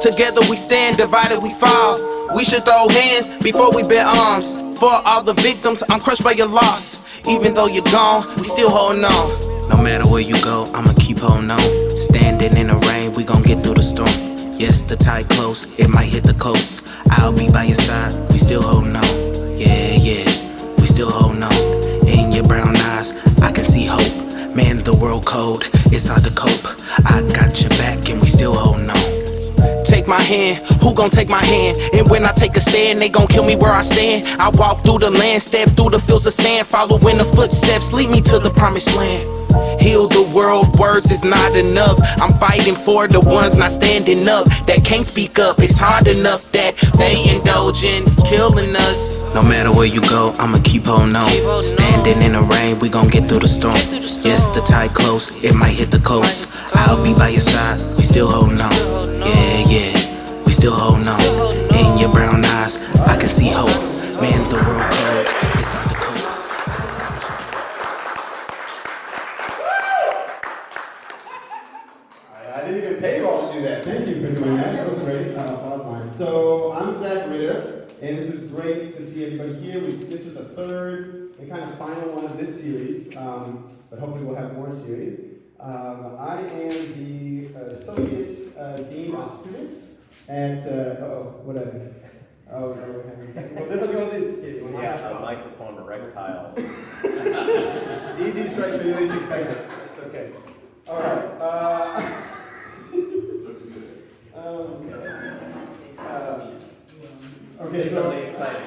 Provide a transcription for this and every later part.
Together we stand, divided we fall. We should throw hands before we bear arms. For all the victims, I'm crushed by your loss. Even though you're gone, we still holding on. No matter where you go, I'ma keep holding on. Standing in the rain, we gon' get through the storm. Yes, the tide close, it might hit the coast. I'll be by your side, we still holding on. Yeah, yeah, we still holding on. In your brown eyes, I can see hope. Man, the world cold, it's hard to cope. I got your back and we still holding on. Take my hand, who gon' take my hand? And when I take a stand, they gon' kill me where I stand. I walk through the land, step through the fields of sand, following the footsteps, lead me to the promised land. Heal the world, words is not enough. I'm fighting for the ones not standing up, that can't speak up. It's hard enough that they indulge in killing us. No matter where you go, I'ma keep holding on. Standing in the rain, we gon' get through the storm. Yes, the tide close, it might hit the coast. I'll be by your side, we still holding on. Yeah, yeah, we still holding on. In your brown eyes, I can see hope. Man, the world cold, it's hard to cope. I didn't even pay you all to do that. Thank you for doing that. That was great. Applause line. So I'm Zack Ritter, and this is great to see everybody here. This is the third and kind of final one of this series, but hopefully we'll have more series. I am the Associate Dean of Students at, what did I do? Oh, we're having technical difficulties. Yeah, a microphone erectile. ED strikes when you least expect it. It's okay. All right. Looks good. Okay, so Something exciting.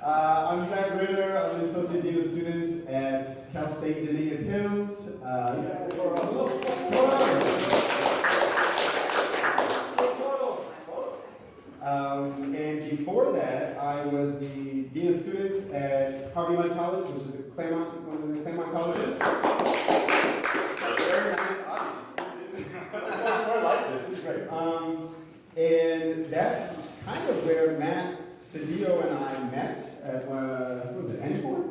I'm Zack Ritter. I'm the Associate Dean of Students at Cal State Dominguez Hills. And before that, I was the Dean of Students at Harvey Mudd College, which is one of the Claremont colleges. Very nice audience. It's more like this. This is great. And that's kind of where Matt Sedillo and I met at, what was it, NCORE?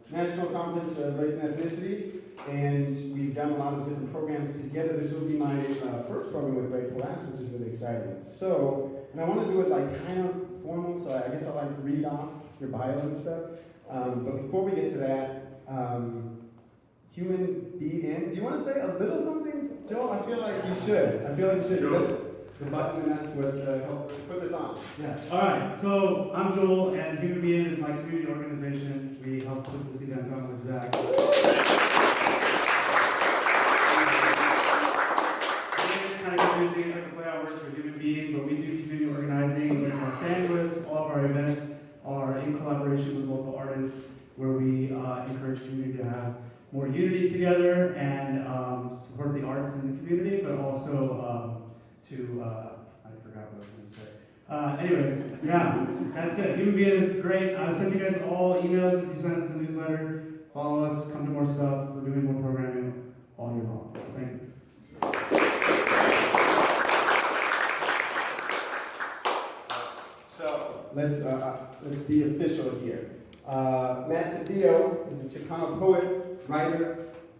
National Conference of Race and Ethnicity. And we've done a lot of different programs together. This will be my first program with Greg Palast, which is really exciting. So, and I want to do it like kind of formal, so I guess I'll like read off your bio and stuff. But before we get to that, human being, do you want to say a little something, Joel? I feel like you should. That's the button, and that's what helped put this on. Yeah. All right. So I'm Joel, and Human Being is my community organization. We help put this event on with Zack. It's kind of confusing. It's like a play on words for human being, but we do community organizing in Los Angeles. All of our events are in collaboration with local artists, where we encourage community to have more unity together and support the arts in the community, but also I forgot what I was going to say. Anyways, yeah, that's it. Human Being is great. I'll send you guys all emails if you sign up for the newsletter. Follow us, come to more stuff. We're doing more programming all year long. Thank you. So let's be official here. Matt Sedillo is a Chicano poet, writer,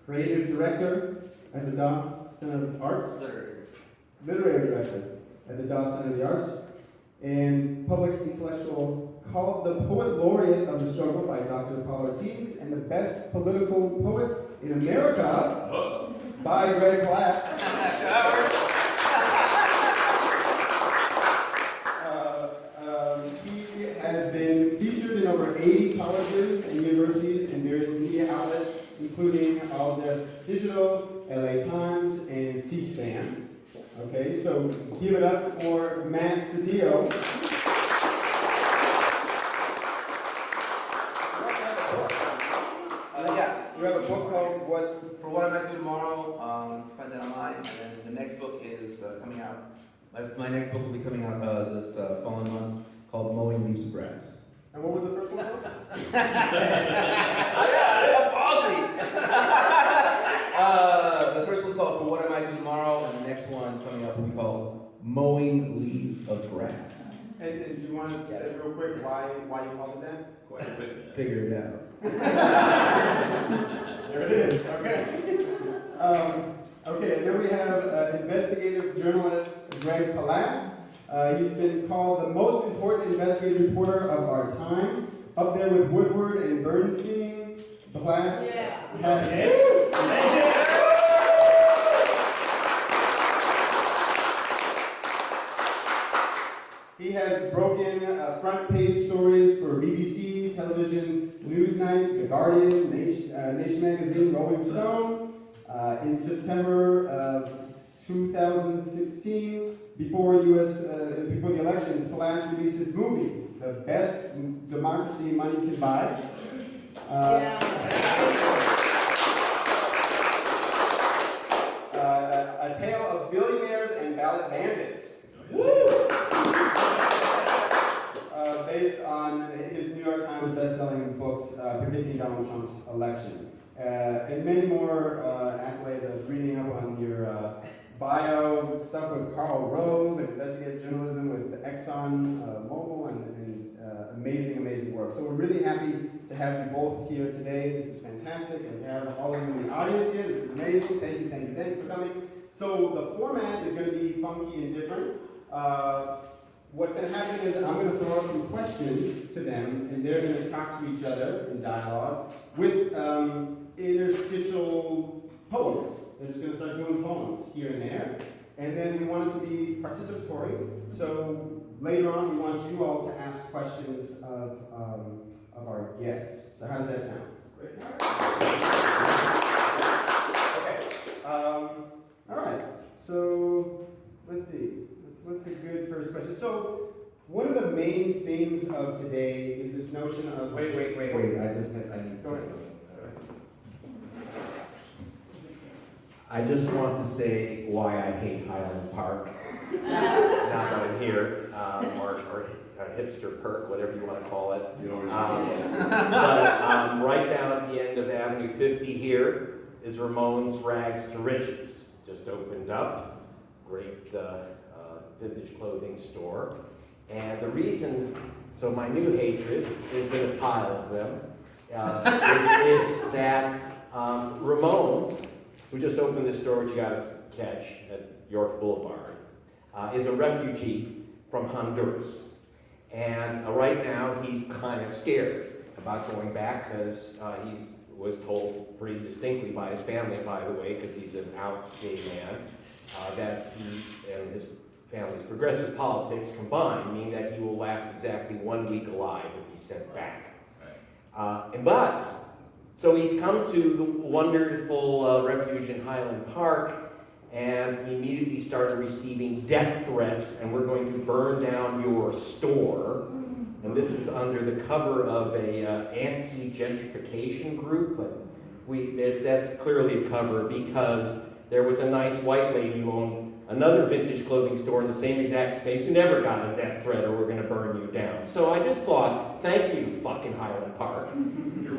creative director at the Daw Center of the Arts. Literary director at the Daw Center of the Arts, and public intellectual, called the Poet Laureate of the Struggle by Dr. Paul Ortiz, and the best political poet in America by Greg Palast. He has been featured in over 80 colleges and universities and various media outlets, including All Digital, LA Times, and C-SPAN. Okay, so give it up for Matt Sedillo. You have a book called what? For What I Might Do Tomorrow, find that online, and then the next book is coming out. My next book will be coming out this following month, called Mowing Leaves of Grass. And what was the first one? The first one's called For What I Might Do Tomorrow, and the next one coming up will be called Mowing Leaves of Grass. And do you want to say real quick why you called it that? Quite a bit. Figure it out. There it is. Okay. Okay, and then we have journalist Greg Palast. He's been called the most important investigative reporter of our time, up there with Woodward and Bernstein. Palast He has broken front page stories for BBC, television, Newsnight, The Guardian, Nation Magazine, Rolling Stone. In September of 2016, before the elections, Palast released his movie, The Best Democracy Money Can Buy. A tale of billionaires and ballot bandits. Based on his New York Times best-selling books predicting Donald Trump's election. And many more accolades. I was reading up on your bio, stuff with Karl Rove, and investigative journalism with Exxon Mobil, and amazing, amazing work. So we're really happy to have you both here today. This is fantastic, and to have all of you in the audience here, this is amazing. Thank you, thank you, thank you for coming. So the format is going to be funky and different. What's going to happen is I'm going to throw out some questions to them, and they're going to talk to each other in dialogue with interstitial poems. They're just going to start doing poems here and there. And then we want it to be participatory. So later on, we want you all to ask questions of our guests. So how does that sound? Great. Okay. All right. So let's see. What's a good first question? So, one of the main themes of today is this notion of... Wait. I need to Go ahead. say something. I just want to say why I hate Highland Park. Now that I'm here, or hipster perk, whatever you want to call it. But right down at the end of Avenue 50 here is Ramon's Rags to Riches. Just opened up. Great vintage clothing store. And the reason, so my new hatred, there's been a pile of them, is that Ramon, who just opened this store, which you gotta catch at York Boulevard, is a refugee from Honduras. And right now he's kind of scared about going back because he was told pretty distinctly by his family, by the way, because he's an out gay man, that he and his family's progressive politics combined mean that he will last exactly 1 week alive if he's sent back. So he's come to the wonderful refuge in Highland Park, and he immediately started receiving death threats, and we're going to burn down your store. And this is under the cover of a anti-gentrification group, but that's clearly a cover because there was a nice white lady who owned another vintage clothing store in the same exact space who never got a death threat or we're going to burn you down. So I just thought, thank you, fucking Highland Park.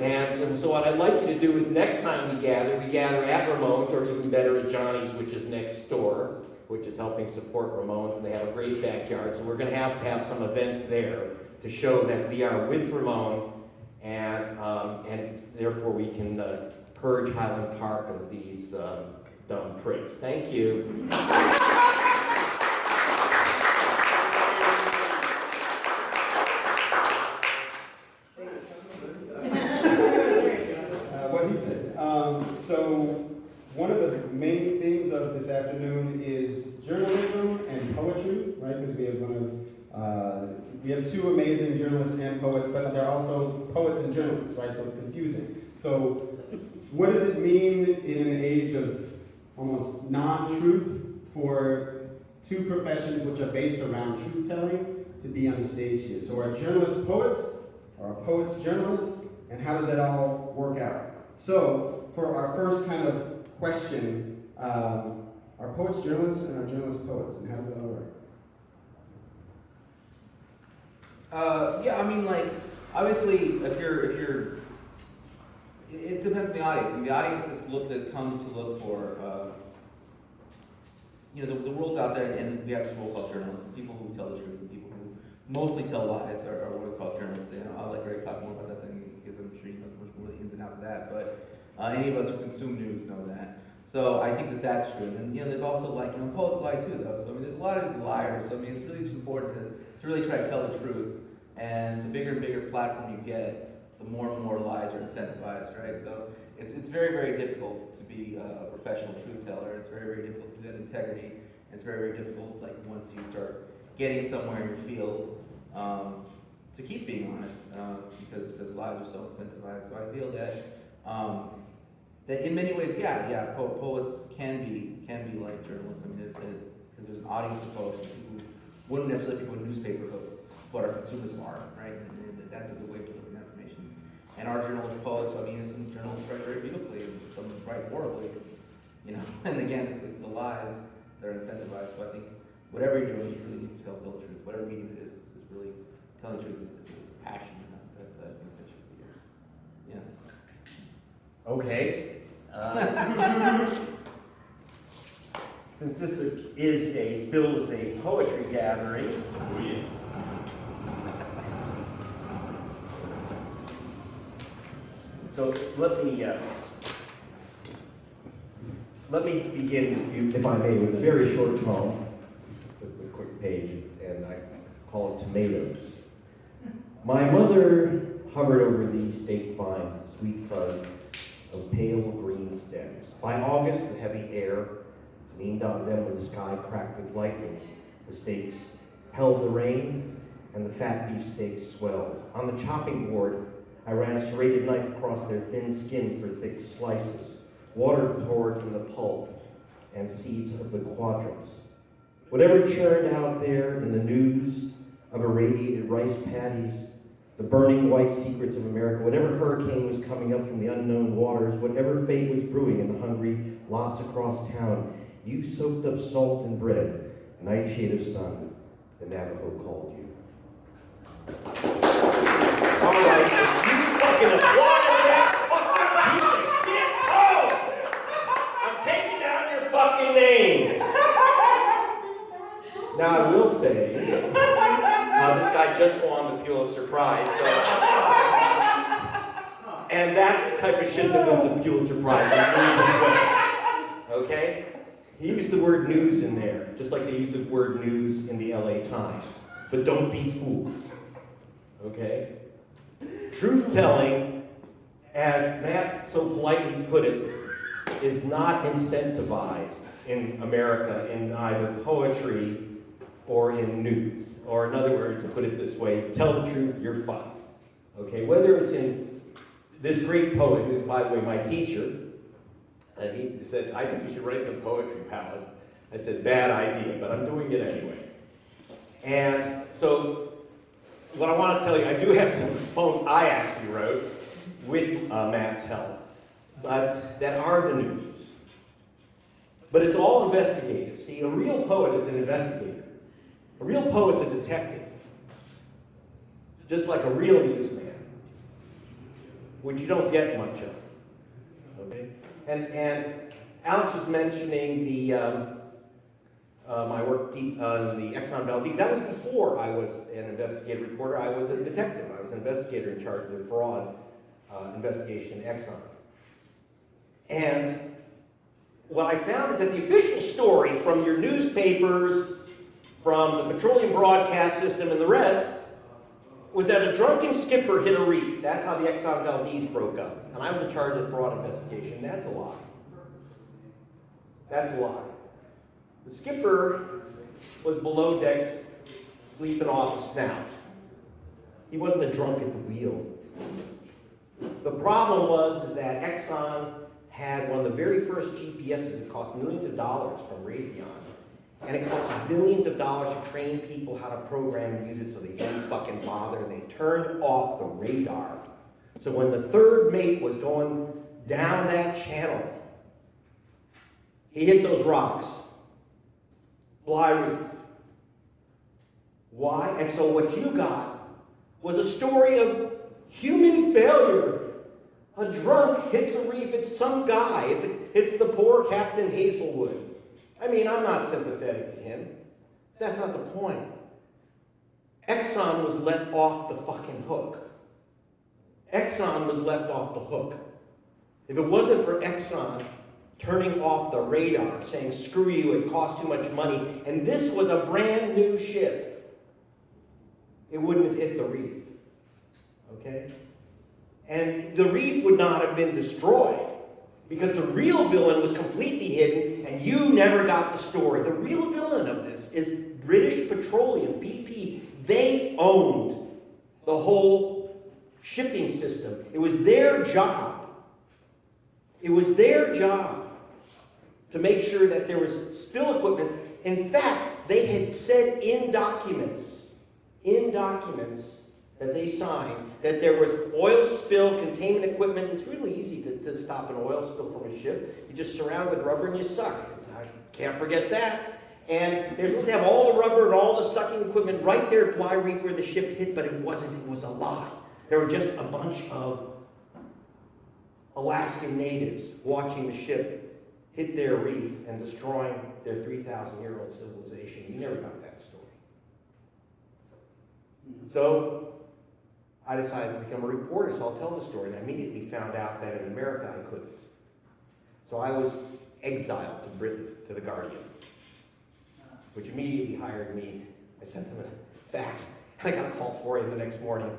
And so what I'd like you to do is next time we gather at Ramon's, or even better at Johnny's, which is next door, which is helping support Ramon's, and they have a great backyard. So we're going to have some events there to show that we are with Ramon, and therefore we can purge Highland Park of these dumb pricks. Thank you. What he said. So one of the main themes of this afternoon is journalism and poetry, right? Because we have two amazing journalists and poets, but they're also poets and journalists, right? So it's confusing. So what does it mean in an age of almost non-truth for two professions which are based around truth-telling to be on the stage here? So are journalists poets? Are poets journalists? And how does that all work out? So for our first kind of question, are poets journalists and are journalists poets? And how does that all work? Yeah, I mean, like, obviously, if you're, it depends on the audience. And the audience comes to look for, the world's out there, and we have this world called journalists, and people who tell the truth, and people who mostly tell lies are what we call journalists. I'll let Greg talk more about that than because I'm sure he knows much more of the ins and outs of that. But any of us who consume news know that. So I think that that's true. And there's also poets lie too, though. So there's a lot of these liars. So it's really just important to really try to tell the truth. And the bigger and bigger platform you get, the more and more lies are incentivized, right? So it's very, very difficult to be a professional truth teller. It's very, very difficult to do that integrity. It's very, very difficult, once you start getting somewhere in your field, to keep being honest, because lies are so incentivized. So I feel that that in many ways, poets can be like journalists. Because there's an audience of poets, people who wouldn't necessarily pick up a newspaper, but are consumers of art, right? And that's a good way to look at information. And our journalists, poets, some journalists write very beautifully, and some write horribly, And again, it's the lies that are incentivized. So I think whatever you're doing, you really need to tell the truth. Whatever medium it is, it's really telling the truth is a passion that should be. Yeah. Okay. Since this is billed as a poetry gathering, so let me begin, if I may, with a very short poem, just a quick page, and I call it Tomatoes. My mother hovered over these state vines, the sweet fuzz of pale green stems. By August, the heavy air leaned on them when the sky cracked with lightning. The stakes held the rain, and the fat beef steaks swelled. On the chopping board, I ran a serrated knife across their thin skin for thick slices. Water poured from the pulp and seeds of the quadrants. Whatever churned out there in the news of irradiated rice paddies, the burning white secrets of America, whatever hurricane was coming up from the unknown waters, whatever fate was brewing in the hungry lots across town, you soaked up salt and bread, nightshade of sun, the Navajo called you. All right, you fucking applauded that fucking piece of shit. Oh! I'm taking down your fucking names. Now I will say, this guy just won the Pulitzer Prize, so, and that's the type of shit that wins a Pulitzer Prize. Okay? He used the word news in there, just like they used the word news in the LA Times. But don't be fooled. Okay? Truth-telling, as Matt so politely put it, is not incentivized in America in either poetry or in news. Or in other words, to put it this way, tell the truth, you're fucked. Okay? Whether it's in this great poet, who's, by the way, my teacher, he said, I think you should write some poetry, Palast. I said, bad idea, but I'm doing it anyway. And so, what I want to tell you, I do have some poems I actually wrote with Matt's help, but that are the news. But it's all investigative. See, a real poet is an investigator. A real poet's a detective. Just like a real newsman, which you don't get much of. Okay? And Alex was mentioning the my work on the Exxon Valdez. That was before I was an investigative reporter. I was a detective. I was an investigator in charge of the fraud investigation at Exxon. And what I found is that the official story from your newspapers, from the petroleum broadcast system and the rest, was that a drunken skipper hit a reef. That's how the Exxon Valdez broke up. And I was in charge of the fraud investigation. That's a lie. That's a lie. The skipper was below decks, sleeping off a snout. He wasn't a drunk at the wheel. The problem was that Exxon had one of the very first GPSs that cost millions of dollars from Raytheon. And it cost billions of dollars to train people how to program and use it so they didn't fucking bother, and they turned off the radar. So when the third mate was going down that channel, he hit those rocks. Bly Reef. Why? And so what you got was a story of human failure. A drunk hits a reef, it's some guy. It's the poor Captain Hazelwood. I mean, I'm not sympathetic to him. That's not the point. Exxon was let off the fucking hook. Exxon was left off the hook. If it wasn't for Exxon turning off the radar, saying, screw you, it costs too much money. And this was a brand new ship. It wouldn't have hit the reef. Okay? And the reef would not have been destroyed because the real villain was completely hidden and you never got the story. The real villain of this is British Petroleum, BP. They owned the whole shipping system. It was their job. It was their job to make sure that there was spill equipment. In fact, they had said in documents that they signed, that there was oil spill containment equipment. It's really easy to stop an oil spill from a ship. You just surround it with rubber and you suck. I can't forget that. And they're supposed to have all the rubber and all the sucking equipment right there at Bly Reef where the ship hit, but it wasn't. It was a lie. There were just a bunch of Alaskan natives watching the ship hit their reef and destroying their 3,000-year-old civilization. You never got that story. So I decided to become a reporter, so I'll tell the story. And I immediately found out that in America I couldn't. So I was exiled to Britain, to The Guardian, which immediately hired me. I sent them a fax. I got a call for you the next morning.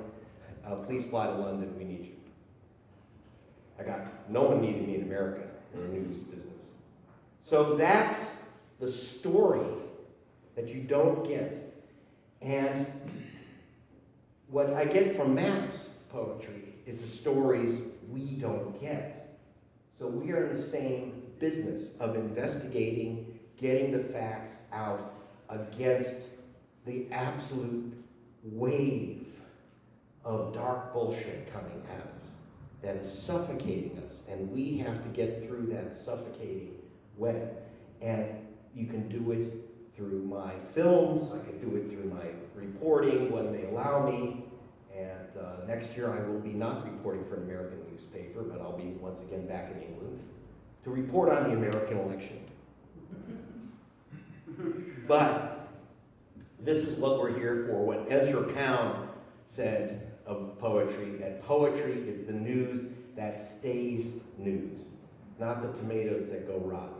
Please fly to London, we need you. No one needed me in America in the news business. So that's the story that you don't get. And what I get from Matt's poetry is the stories we don't get. So we are in the same business of investigating, getting the facts out against the absolute wave of dark bullshit coming at us that is suffocating us. And we have to get through that suffocating web. And you can do it through my films, I can do it through my reporting when they allow me, and next year I will be not reporting for an American newspaper, but I'll be once again back in England to report on the American election. But this is what we're here for, what Ezra Pound said of poetry, that poetry is the news that stays news, not the tomatoes that go rotten.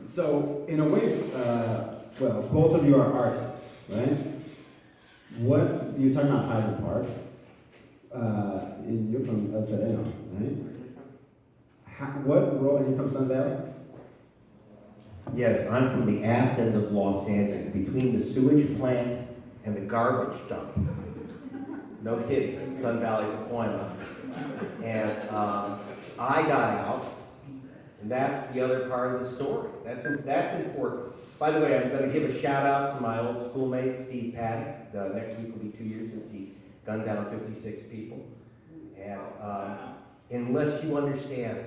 So, in a way, well, both of you are artists, right? What, you're talking about Highland Park, and you're from Sedillo, right? What role, are you from Sun Valley? Yes, I'm from the ass end of Los Angeles, between the sewage plant and the garbage dump. No kidding, Sun Valley, Pacoima. And I got out, and that's the other part of the story. That's important. By the way, I'm going to give a shout out to my old schoolmate, Steve Paddock. Next week will be 2 years since he gunned down 56 people. And unless you understand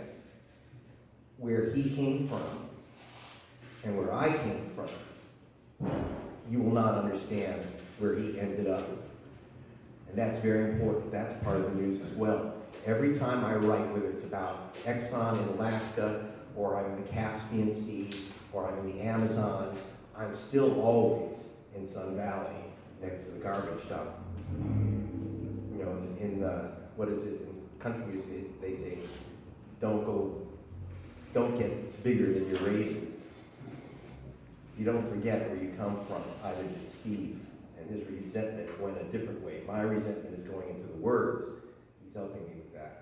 where he came from and where I came from, you will not understand where he ended up. And that's very important. That's part of the news as well. Every time I write, whether it's about Exxon in Alaska, or I'm in the Caspian Sea, or I'm in the Amazon, I'm still always in Sun Valley, next to the garbage dump. You know, in the, what is it, in country music, they say, don't get bigger than your raisin. You don't forget where you come from. Either did Steve, and his resentment went a different way. My resentment is going into the words. He's helping me with that.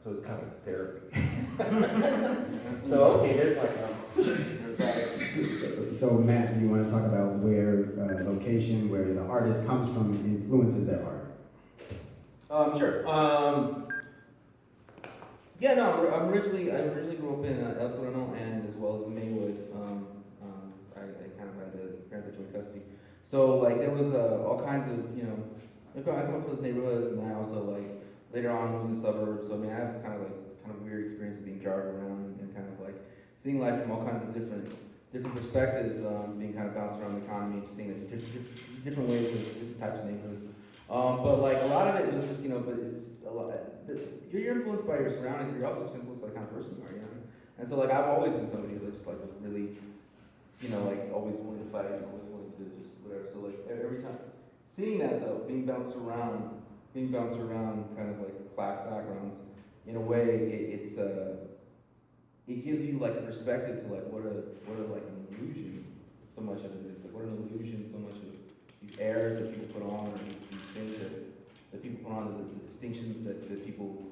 So it's kind of therapy. So, okay, there's my So Matt, do you want to talk about where location, where the artist comes from, influences their art? Sure. Yeah, no, I originally grew up in El Sereno and as well as Maywood. I kind of had the parents that joined custody. So like there was all kinds of, I come up from those neighborhoods, and I also like later on moved to the suburbs. So I mean, I have this kind of weird experience of being jarred around and kind of like seeing life from all kinds of different perspectives, being kind of bounced around the economy, seeing it different ways of different types of neighborhoods. But like a lot of it was just, but it's a lot. You're influenced by your surroundings, but you're also just influenced by the kind of person you are, And so like I've always been somebody who just like was really, like always willing to fight and always willing whatever. So like every time, seeing that though, being bounced around kind of like class backgrounds, in a way, it gives you like a perspective to like what a like an illusion so much of it is. Like what an illusion so much of these airs that people put on, or these things that people put on, the distinctions that people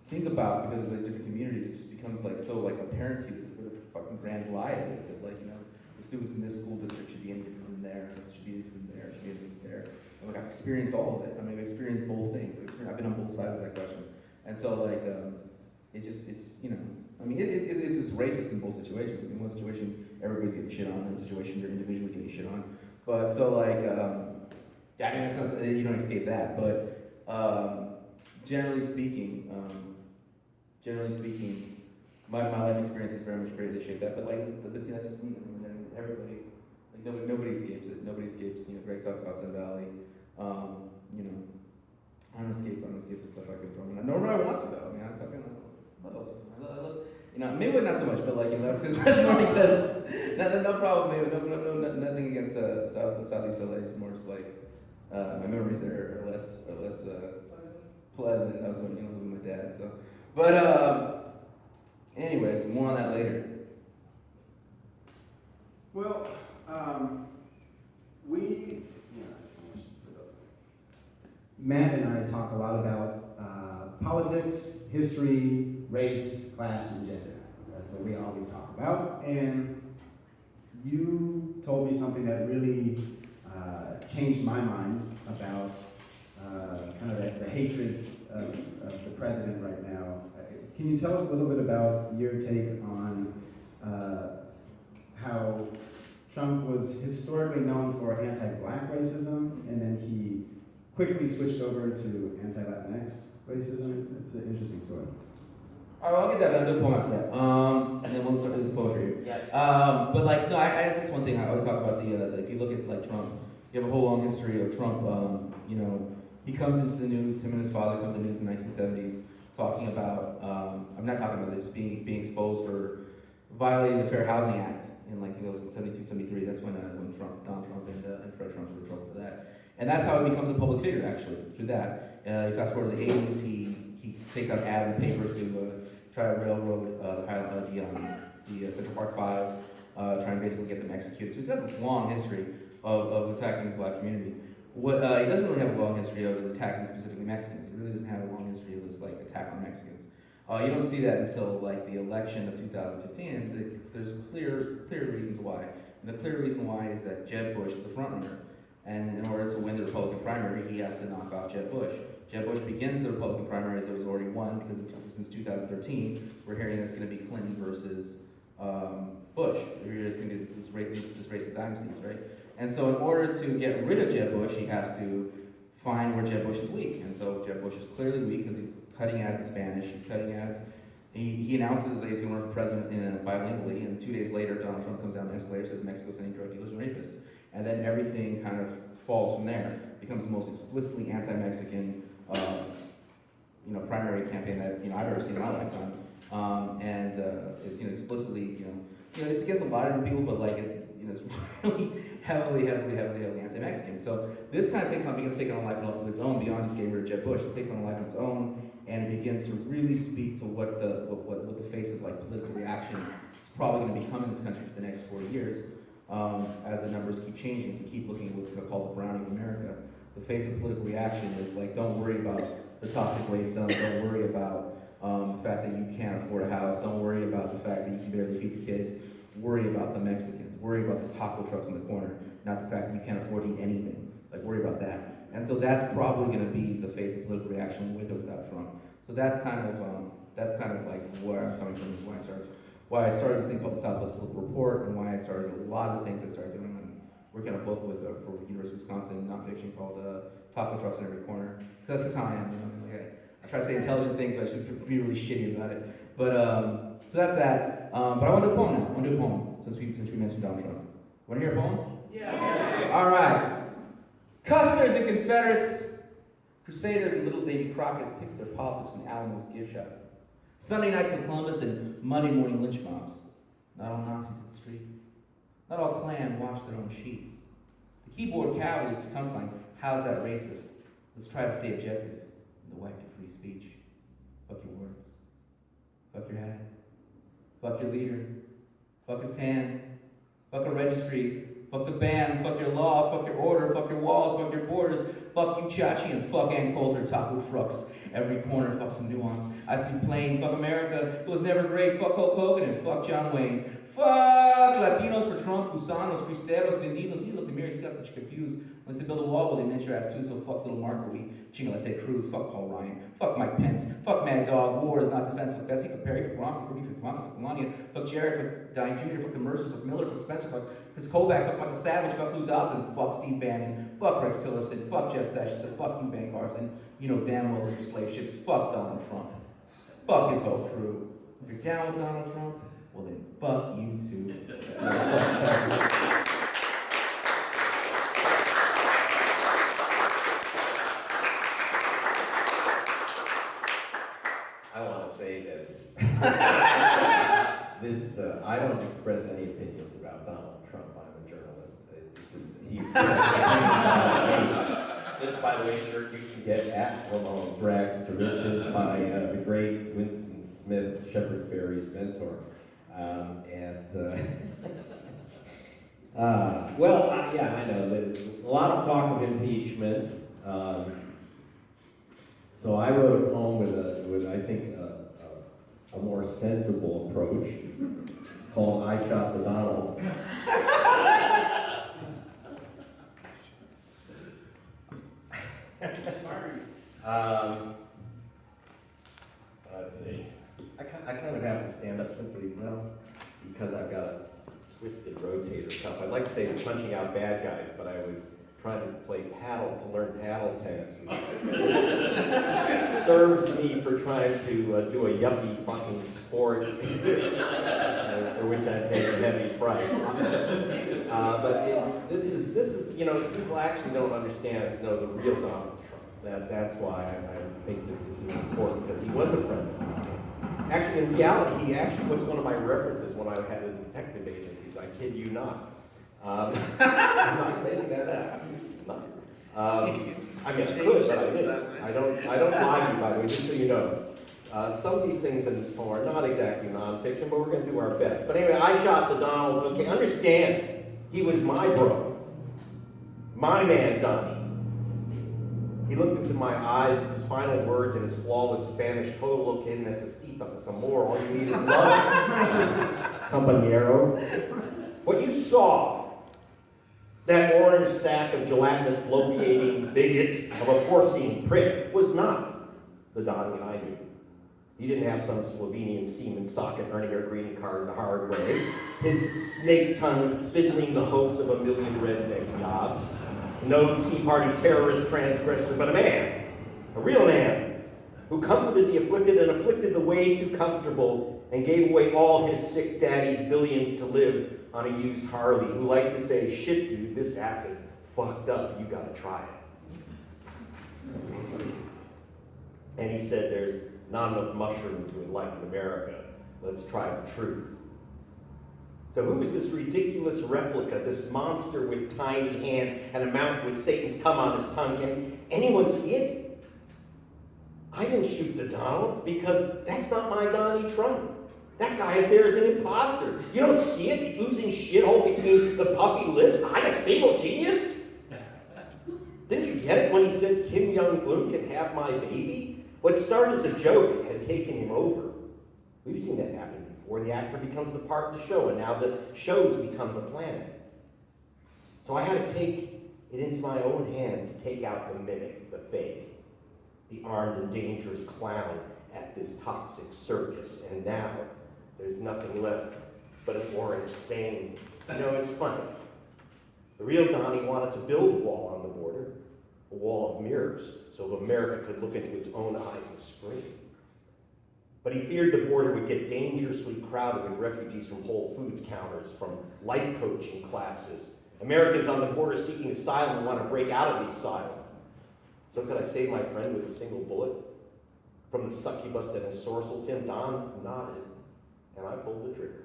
think about because of the different communities. It just becomes like so like apparent to you. This sort of fucking grand lie it is that like, you know, the students in this school district should be any different from there, should be any different from there, should be any different from there. And like I've experienced all of it. I mean, I've experienced both things. I've been on both sides of that question. And so like it's you know, I mean it's racist in both situations. In one situation everybody's getting shit on, in a situation you're individually getting shit on. But so like I mean it's not, you don't escape that. But generally speaking, my life experience is very much greatly shaped that. But like that's just me. I mean, everybody, like nobody escapes it. Nobody escapes. You know, Greg talked about Sun Valley. You know, I don't escape the stuff I come from. And nor do I want to though. I mean, I fucking what else? I love, you know, maybe not so much, but like, you know, that's more because no problem. Maybe nothing against Southeast LA. It's more just like my memories there are less pleasant. I was with my dad. So, but anyways, more on that later. Well, Matt and I talk a lot about politics, history, race, class, and gender. That's what we always talk about. And you told me something that really changed my mind about kind of the hatred of the president right now. Can you tell us a little bit about your take on how Trump was historically known for anti-black racism, and then he quickly switched over to anti-Latinx racism? It's an interesting story. All right, I'll get that, but I'll do a poem after that. And then we'll start this poetry. Yeah. But like, no, I have this one thing I would talk about if you look at like Trump, you have a whole long history of Trump. You know, he comes into the news. Him and his father come to the news in the 1970s, talking about. I'm not talking about just being exposed for violating the Fair Housing Act in like it was in 72, 73. That's when Donald Trump and Fred Trump were in trouble for that. And that's how he becomes a public figure, actually, through that. You fast forward to the 80s, he takes out an ad in the paper to try to railroad the Central Park Five, trying to basically get them executed. So he's got this long history of attacking the black community. What he doesn't really have a long history of is attacking specifically Mexicans. He really doesn't have a long history of this like attack on Mexicans. You don't see that until like the election of 2015, and there's clear reasons why. And the clear reason why is that Jeb Bush is the front runner. And in order to win the Republican primary, he has to knock off Jeb Bush. Jeb Bush begins the Republican primaries that was already won because since 2013, we're hearing that it's going to be Clinton versus Bush. We're hearing it's going to be this race of dynasties, right? And so in order to get rid of Jeb Bush, he has to find where Jeb Bush is weak. And so Jeb Bush is clearly weak because he's cutting ads in Spanish, he's cutting ads. He announces that he's going to run for president bilingually, and 2 days later, Donald Trump comes down the escalator and says Mexico sending drug dealers and rapists. And then everything kind of falls from there. It becomes the most explicitly anti-Mexican, primary campaign that I've ever seen in my lifetime. Explicitly, it's against a lot of different people, but like it's really heavily anti-Mexican. So this kind of takes on begins taking on a life of its own beyond just getting rid of Jeb Bush. It takes on a life of its own, and it begins to really speak to what the face of like political reaction is probably going to become in this country for the next 40 years. As the numbers keep changing, as we keep looking at what's called the Browning of America, the face of political reaction is like, don't worry about the toxic waste dump, don't worry about the fact that you can't afford a house, don't worry about the fact that you can barely feed the kids, worry about the Mexicans, worry about the taco trucks in the corner, not the fact that you can't afford to eat anything, like worry about that. And so that's probably going to be the face of political reaction with or without Trump. So that's kind of like where I'm coming from, is why I started this thing called the Southwest Political Report, and why I started a lot of the things I started doing. I'm working on a book for University of Wisconsin, nonfiction called Taco Trucks in Every Corner. That's just how I am. I try to say intelligent things, but I should be really shitty about it. But so that's that. But I want to do a poem now. I want to do a poem since we mentioned Donald Trump. Want to hear a poem? Yeah. All right. Customers and Confederates, Crusaders and little Davy Crockett's picked their politics in Alamo's gift shop. Sunday nights in Columbus and Monday morning lynch mobs. Not all Nazis at the street. Not all Klan washed their own sheets. keyboard cowardice to come from, how's that racist? Let's try to stay objective. The right to free speech. Fuck your words. Fuck your hat. Fuck your leader. Fuck his tan. Fuck a registry. Fuck the band. Fuck your law. Fuck your order. Fuck your walls. Fuck your borders. Fuck you, Chachi, and fuck Ann Coulter. Taco trucks. Every corner. Fuck some nuance. I speak plain. Fuck America. It was never great. Fuck Hulk Hogan and fuck John Wayne. Fuck Latinos for Trump. Gusanos. Cristeros. Vendidos. You look in the mirror. You got such confused. Once they build a wall, well, they meant your ass too. So fuck little Marco. We Chingolete Cruz. Fuck Paul Ryan. Fuck Mike Pence. Fuck Mad Dog. War is not defense. Fuck Betsy. Fuck Perry. Fuck Ron. Fuck Ruby. Fuck Blanca. Fuck Melania. Fuck Jared. Fuck Diane Jr. Fuck the Mercers. Fuck Miller. Fuck Spencer. Fuck Chris Kobach. Fuck Michael Savage. Fuck Lou Dobson. Fuck Steve Bannon. Fuck Rex Tillerson. Fuck Jeff Sessions. And fuck you, Ben Carson. You know damn well those are slave ships. Fuck Donald Trump. Fuck his whole crew. If you're down with Donald Trump, well then fuck you too. I want to say that I don't express any opinions about Donald Trump. I'm a journalist. It's just he expresses opinions about me. This, by the way, shirt you can get at Ramone's Rags to Riches by the great Winston Smith, Shepard Fairey's mentor. Yeah, I know. There's a lot of talk of impeachment. So I wrote a poem with I think, a more sensible approach called I Shot the Donald. Let's see. I kind of have to stand up simply, because I've got a twisted rotator cuff. I'd like to say it's punching out bad guys, but I was trying to play paddle, to learn paddle tennis. Serves me for trying to do a yuppie fucking sport, for which I pay a heavy price. This is, people actually don't understand, the real Donald Trump. That's why I think that this is important, because he was a friend of mine. Actually, in reality, he actually was one of my references when I had a detective agencies. I kid you not. I'm not making that up. I mean, I could, but I didn't. I don't lie to you, by the way, just so you know. Some of these things in this poem are not exactly nonfiction, but we're going to do our best. But anyway, I shot the Donald. Okay, understand, he was my bro. My man, Donnie. He looked into my eyes, his final words in his flawless Spanish, todo lo que necesitas es amor, all you need is love, compañero. What you saw, that orange sack of gelatinous, bloviating bigot of a porcine prick, was not the Donnie I knew. He didn't have some Slovenian seaman socket earning a green card the hard way, his snake tongue fiddling the hopes of a million redneck jobs. No Tea Party terrorist transgressor, but a real man, who comforted the afflicted and afflicted the way too comfortable and gave away all his sick daddy's billions to live on a used Harley, who liked to say, shit dude, this acid's fucked up, you gotta try it. And he said there's not enough mushroom to enlighten America, let's try the truth. So who is this ridiculous replica, this monster with tiny hands and a mouth with Satan's cum on his tongue? Can anyone see it? I didn't shoot the Donald because that's not my Donnie Trump. That guy up there is an imposter. You don't see it, the oozing shithole between the puffy lips? I'm a stable genius? Didn't you get it when he said Kim Jong-un can have my baby? What started as a joke had taken him over. We've seen that happen before. The actor becomes the part of the show, and now the show's become the planet. So I had to take it into my own hands to take out the mimic, the fake, the armed and dangerous clown at this toxic circus. And now there's nothing left but an orange stain. It's funny. The real Donnie wanted to build a wall on the border, a wall of mirrors, so America could look into its own eyes and scream. But he feared the border would get dangerously crowded with refugees from Whole Foods counters, from life coaching classes, Americans on the border seeking asylum and want to break out of the asylum. So could I save my friend with a single bullet? From the succubus that ensorcelled him, Don nodded, and I pulled the trigger.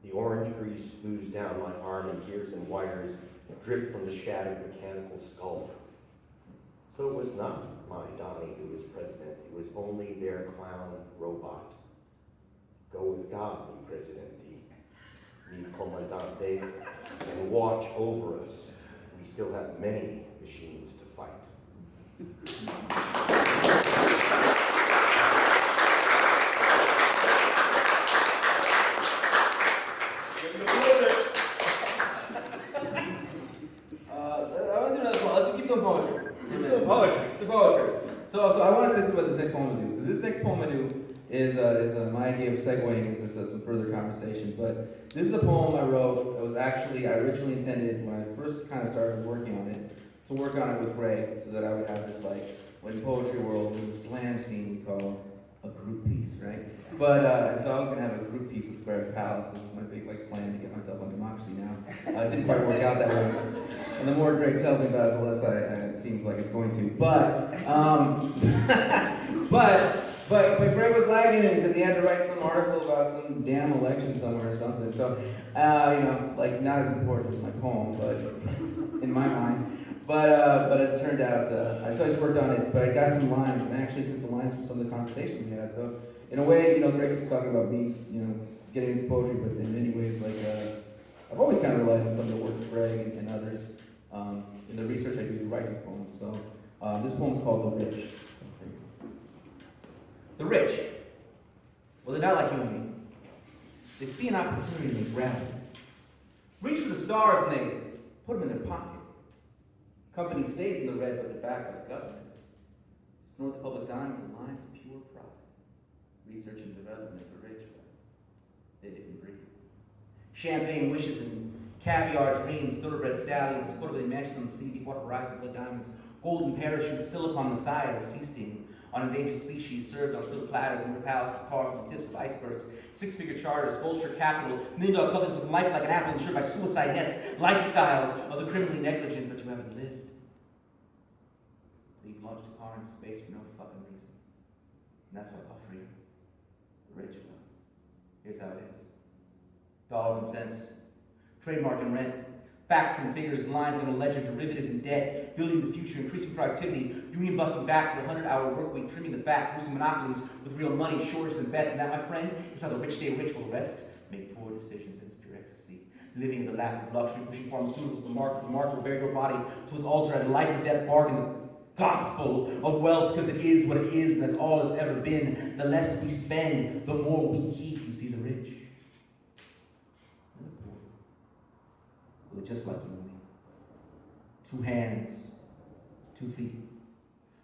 The orange grease oozed down my arm in gears and wires, drip from the shattered mechanical skull. So it was not my Donnie who was president, it was only their clown robot. Go with God, mi presidente, mi comandante, and watch over us. We still have many machines to fight. I want to do another poem. Let's keep doing poetry. Poetry. The poetry. So I want to say something about this next poem I do. So this next poem I do is my idea of segueing into some further conversation. But this is a poem I wrote. I originally intended when I first kind of started working on it to work on it with Greg, so that I would have this like what in poetry world in the slam scene we call a group piece, right? But and so I was gonna have a group piece with Greg Palast. This is my big like plan to get myself on Democracy Now. It didn't quite work out that way. And the more Greg tells me about it, the less it seems like it's going to. But Greg was lagging it because he had to write some article about some damn election somewhere or something. So, like not as important as my poem, but in my mind. But as it turned out, I just worked on it, but I got some lines, and I actually took the lines from some of the conversations we had. So, in a way, Greg was talking about me, getting into poetry, but in many ways, like, I've always kind of relied on some of the work of Greg and others in the research I do to write these poems. So, this poem is called The Rich. The rich, well, they're not like you and me. They see an opportunity and they grab it. Reach for the stars and they put them in their pocket. Company stays in the red, but they're backed by the government. Snort the public dimes and lines of pure profit. Research and development for rich, but they didn't breathe. Champagne wishes and caviar dreams, thoroughbred stallions, quarterly mansions on the sea, deep water horizon, blood diamonds, golden parachutes, silicon messiahs feasting on endangered species served on silver platters and palaces carved from the tips of icebergs, six-figure charters, vulture capital, million-dollar covers with life like an apple insured by suicide nets, lifestyles of the criminally negligent, but you haven't lived. So you've launched a car into space for no fucking reason. And that's what I call freedom. The rich, well, here's how it is. Dollars and cents, trademark and rent, facts and figures, lines on a ledger, derivatives and debt, building the future, increasing productivity, union busting back to the 100-hour work week, trimming the fat, boosting monopolies with real money, shortage than bets. And that, my friend, is how the rich stay rich will rest. Make poor decisions and it's pure ecstasy. Living in the lap of luxury, pushing pharmaceuticals to the market will bear your body to its altar at a life or death bargain. The gospel of wealth, because it is what it is, and that's all it's ever been. The less we spend, the more we keep. You see, the rich and the poor, well, they're just like you and me. 2 hands, 2 feet.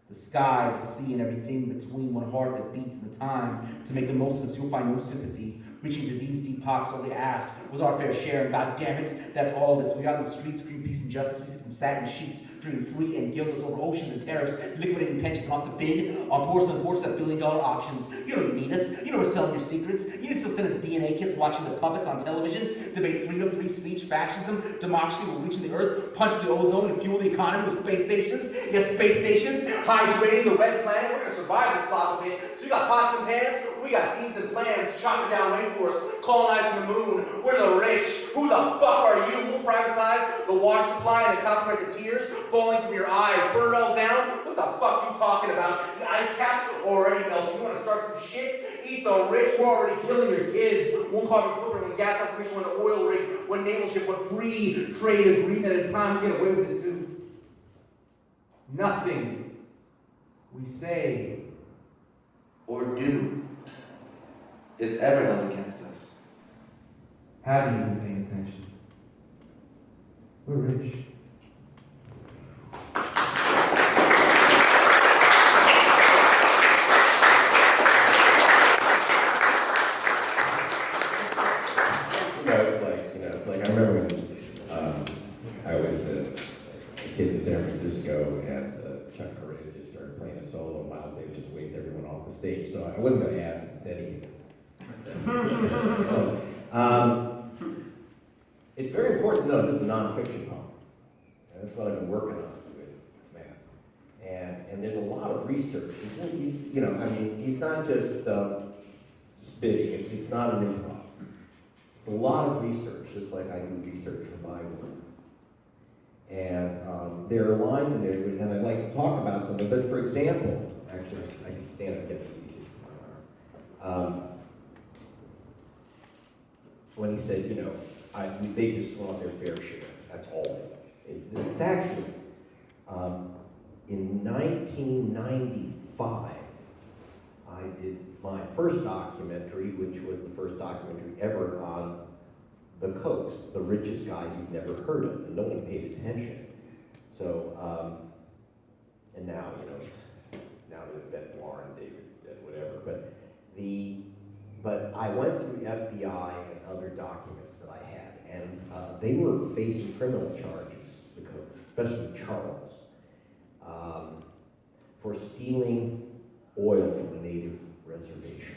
The sky, the sea, and everything between. One heart that beats in the time to make the most of it, so you'll find no sympathy. Reaching to these deep pockets, all we asked was our fair share, and God damn it, that's all of it. So we got in the streets, scream peace and justice. We sit in satin sheets, dreaming free and guiltless over oceans and tariffs, liquidating pensions off the bid on porcelain boards at billion-dollar auctions. You don't need us. You know we're selling your secrets. You still send us DNA kits watching the puppets on television, debate freedom, free speech, fascism, democracy. We're reaching the earth, punch the ozone, and fuel the economy with space stations. Yes, space stations, hydrating the red planet. We're going to survive this lava pit. So you got pots and pans, we got deeds and plans, chopping down rainforests, colonizing the moon. We're the rich. Who the fuck are you? We'll privatize the water supply and the copyright the tears falling from your eyes. Burn it all down? What the fuck are you talking about? The ice caps are already melting. You want to start some shits? Eat the rich. We're already killing your kids. One carbon footprint, one gas house reach, one oil rig, one naval ship, one free trade agreement at a time. We get away with it too. Nothing we say or do is ever held against us. Haven't you been paying attention? We're rich. It's like I remember when I was a kid in San Francisco and Chuck Berry just started playing a solo. Miles Davis just waved everyone off the stage, so I wasn't going to add to anything. It's very important to know this is a nonfiction poem. And that's what I've been working on with Matt. And there's a lot of research. He's not just spitting. It's not an improv. It's a lot of research, just like I do research for my work. And there are lines in there, and I'd like to talk about some of them. But for example, actually, I can stand up and get this easy. When he said, you know, they just want their fair share. That's all. It's actually, in 1995, I did my first documentary, which was the first documentary ever on the Kochs, the richest guys you've never heard of, and no one paid attention. So, and now, you know, now there's Benoit and David's dead, whatever. But I went through FBI and other documents that I had, and they were facing criminal charges, the Kochs, especially Charles, for stealing oil from the native reservation.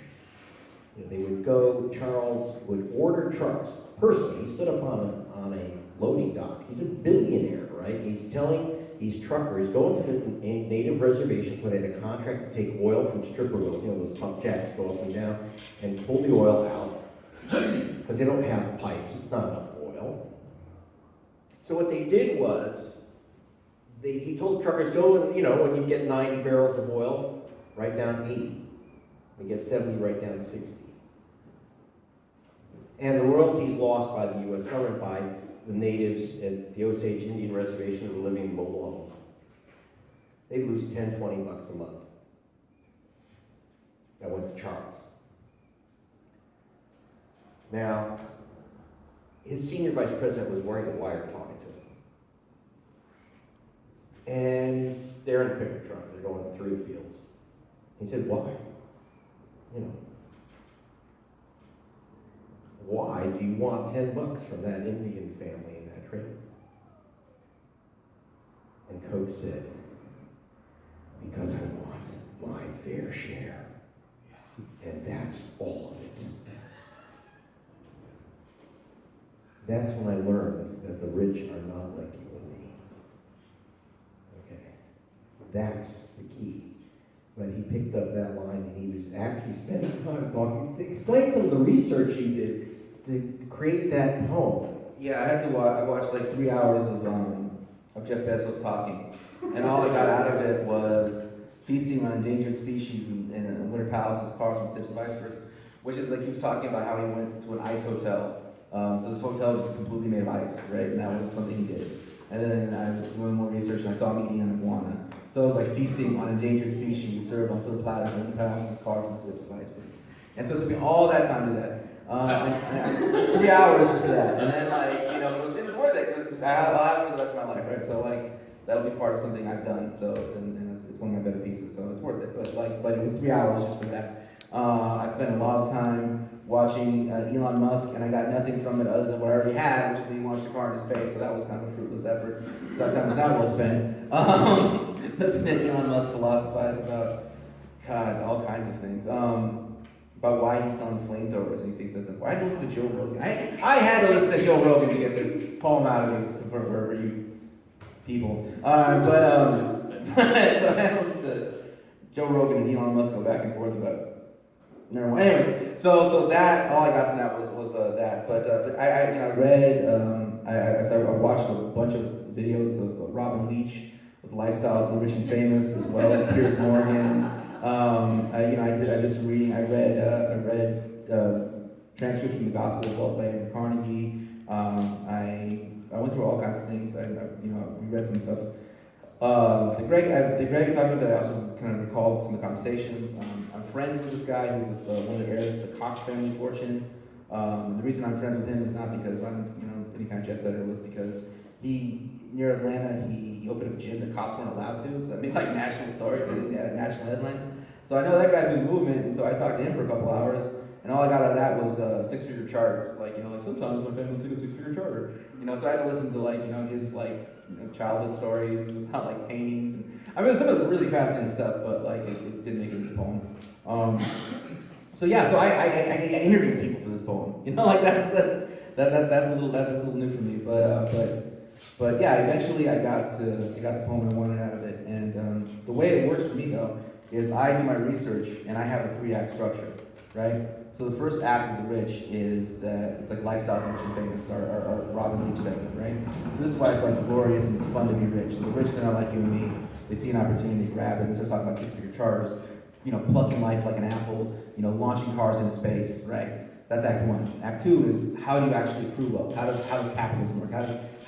You know, they would go, Charles would order trucks, personally, he stood up on a loading dock. He's a billionaire, right? He's telling these truckers, go into the native reservations where they had a contract to take oil from stripper wells, you know, those pump jacks go up and down, and pull the oil out, because they don't have pipes, it's not enough oil. So what they did was, he told truckers, go and, you know, when you get 90 barrels of oil, write down 80. When you get 70, write down 60. And the royalties lost by the U.S. government, by the natives at the Osage Indian Reservation who were living in mobile homes. They lose 10, 20 bucks a month. That went to Charles. Now, his senior vice president was wearing a wire talking to him. And they're in a pickup truck, they're going through the fields. He said, why? You know, why do you want 10 bucks from that Indian family in that trailer? And Koch said, because I want my fair share. And that's all of it. That's when I learned that the rich are not like you and me. Okay, that's the key. But he picked up that line and he was actually spending time talking. Explain some of the research you did to create that poem. Yeah, I had to watch. I watched like 3 hours of Jeff Bezos talking, and all I got out of it was feasting on endangered species in Winter Palace's Cards and Tips of Icebergs, which is like he was talking about how he went to an ice hotel. So this hotel was completely made of ice, right? And that was something he did. And then I was doing more research and I saw him eating an iguana. So it was like feasting on endangered species served on silver platters in Winter Palace's Cards and Tips of Icebergs. And so it took me all that time to do that. 3 hours just for that. And then like, you know, it was worth it because I'll have it for the rest of my life, right? So like, that'll be part of something I've done. So, and it's one of my better pieces, so it's worth it. But it was 3 hours just for that. I spent a lot of time watching Elon Musk, and I got nothing from it other than what I already had, which is that he launched a car into space, so that was kind of a fruitless effort. So that time was not well spent. Listening to Elon Musk philosophize about, God, all kinds of things. About why he's selling flamethrowers, and he thinks that's important. I had to listen to Joe Rogan. I had to listen to Joe Rogan to get this poem out of me for you people. So I had to listen to Joe Rogan and Elon Musk go back and forth about marijuana. Anyways, so that all I got from that was that. But I read, I watched a bunch of videos of Robin Leach with Lifestyles of the Rich and Famous, as well as Piers Morgan. I did some reading. I read transcripts from the Gospel of Wealth by Andrew Carnegie. I went through all kinds of things. We read some stuff. The Greg talking about that, I also kind of recalled some of the conversations. I'm friends with this guy who's one of the heirs to the Koch family fortune. The reason I'm friends with him is not because I'm any kind of jet setter. It was because near Atlanta, he opened up a gym that cops weren't allowed to, so that made like national story, they had national headlines. So I know that guy's been movement, and so I talked to him for a couple hours, and all I got out of that was six-figure charters. Like sometimes my family took a six-figure charter. So I had to listen to his childhood stories about like paintings. And, some of it's really fascinating stuff, but like it didn't make it into a poem. So I interviewed people for this poem. That's a little new for me, but yeah, eventually I got the poem I wanted out of it. And the way it works for me though is I do my research and I have a 3-act structure. right? So the first act of The Rich is that it's like Lifestyles of Rich and Famous, our Robin Leach segment, right? So this is why it's like glorious and it's fun to be rich. The rich, they're not like you and me. They see an opportunity, they grab it, and start talking about six-figure charters, plucking life like an apple, launching cars into space, right? That's Act 1. Act 2 is how do you actually accrue wealth? How does capitalism work? How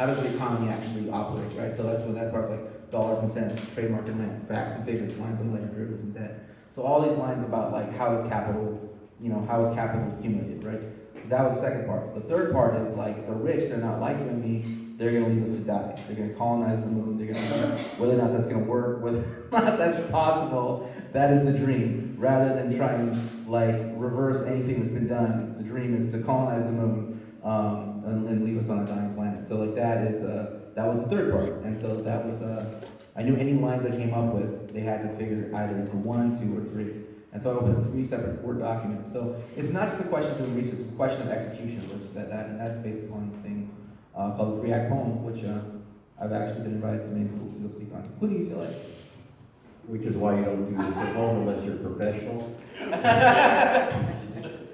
does the economy actually operate, right? So that's when that part's like dollars and cents, trademark and land, facts and figures, lines on ledger, derivatives and debt. So all these lines about like how is capital accumulated, right? So that was the second part. The third part is like the rich, they're not like you and me, they're gonna leave us to die. They're gonna colonize the moon, they're gonna, whether or not that's gonna work, whether or not that's possible, that is the dream. Rather than try and like reverse anything that's been done, the dream is to colonize the moon and leave us on a dying planet. So like that was the third part. And so that was, I knew any lines I came up with, they had to figure either into 1, 2, or 3. And so I opened 3 separate Word documents. So it's not just a question of doing research, it's a question of execution. And that's based upon this thing called the 3-act poem, which I've actually been invited to many schools to go speak on, including UCLA. Which is why you don't do this at home unless you're professional.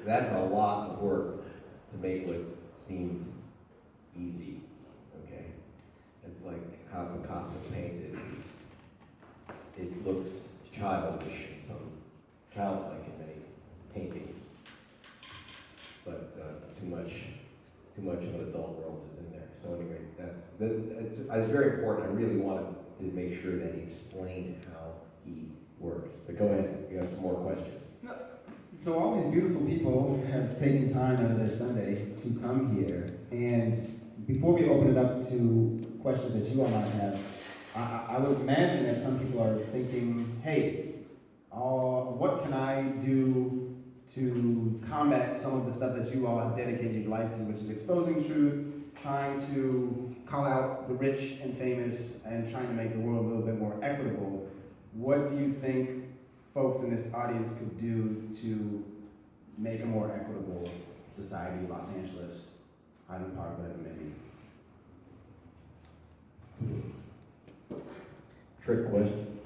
That's a lot of work to make what seems easy, okay? It's like how Picasso painted. It looks childish in some, childlike in many paintings, but too much of an adult world is in there. So anyway, it's very important. I really wanted to make sure that he explained how he works. But go ahead, you have some more questions. So all these beautiful people have taken time out of their Sunday to come here, and before we open it up to questions that you all might have, I would imagine that some people are thinking, hey, what can I do to combat some of the stuff that you all have dedicated your life to, which is exposing truth, trying to call out the rich and famous, and trying to make the world a little bit more equitable. What do you think folks in this audience could do to make a more equitable society, Los Angeles, Highland Park, whatever it may be? Trick question.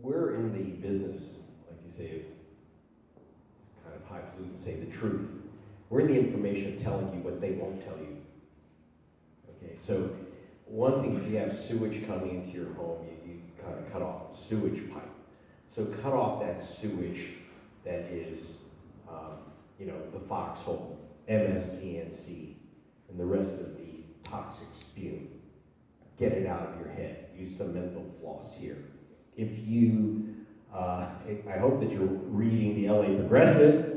We're in the business, like you say, it's kind of highfalutin to say the truth. We're in the information of telling you what they won't tell you. Okay, so one thing, if you have sewage coming into your home, you kind of cut off the sewage pipe. So cut off that sewage that is, the foxhole, MSDNC, and the rest of the toxic spume. Get it out of your head. Use some mental floss here. If you, I hope that you're reading the LA Progressive.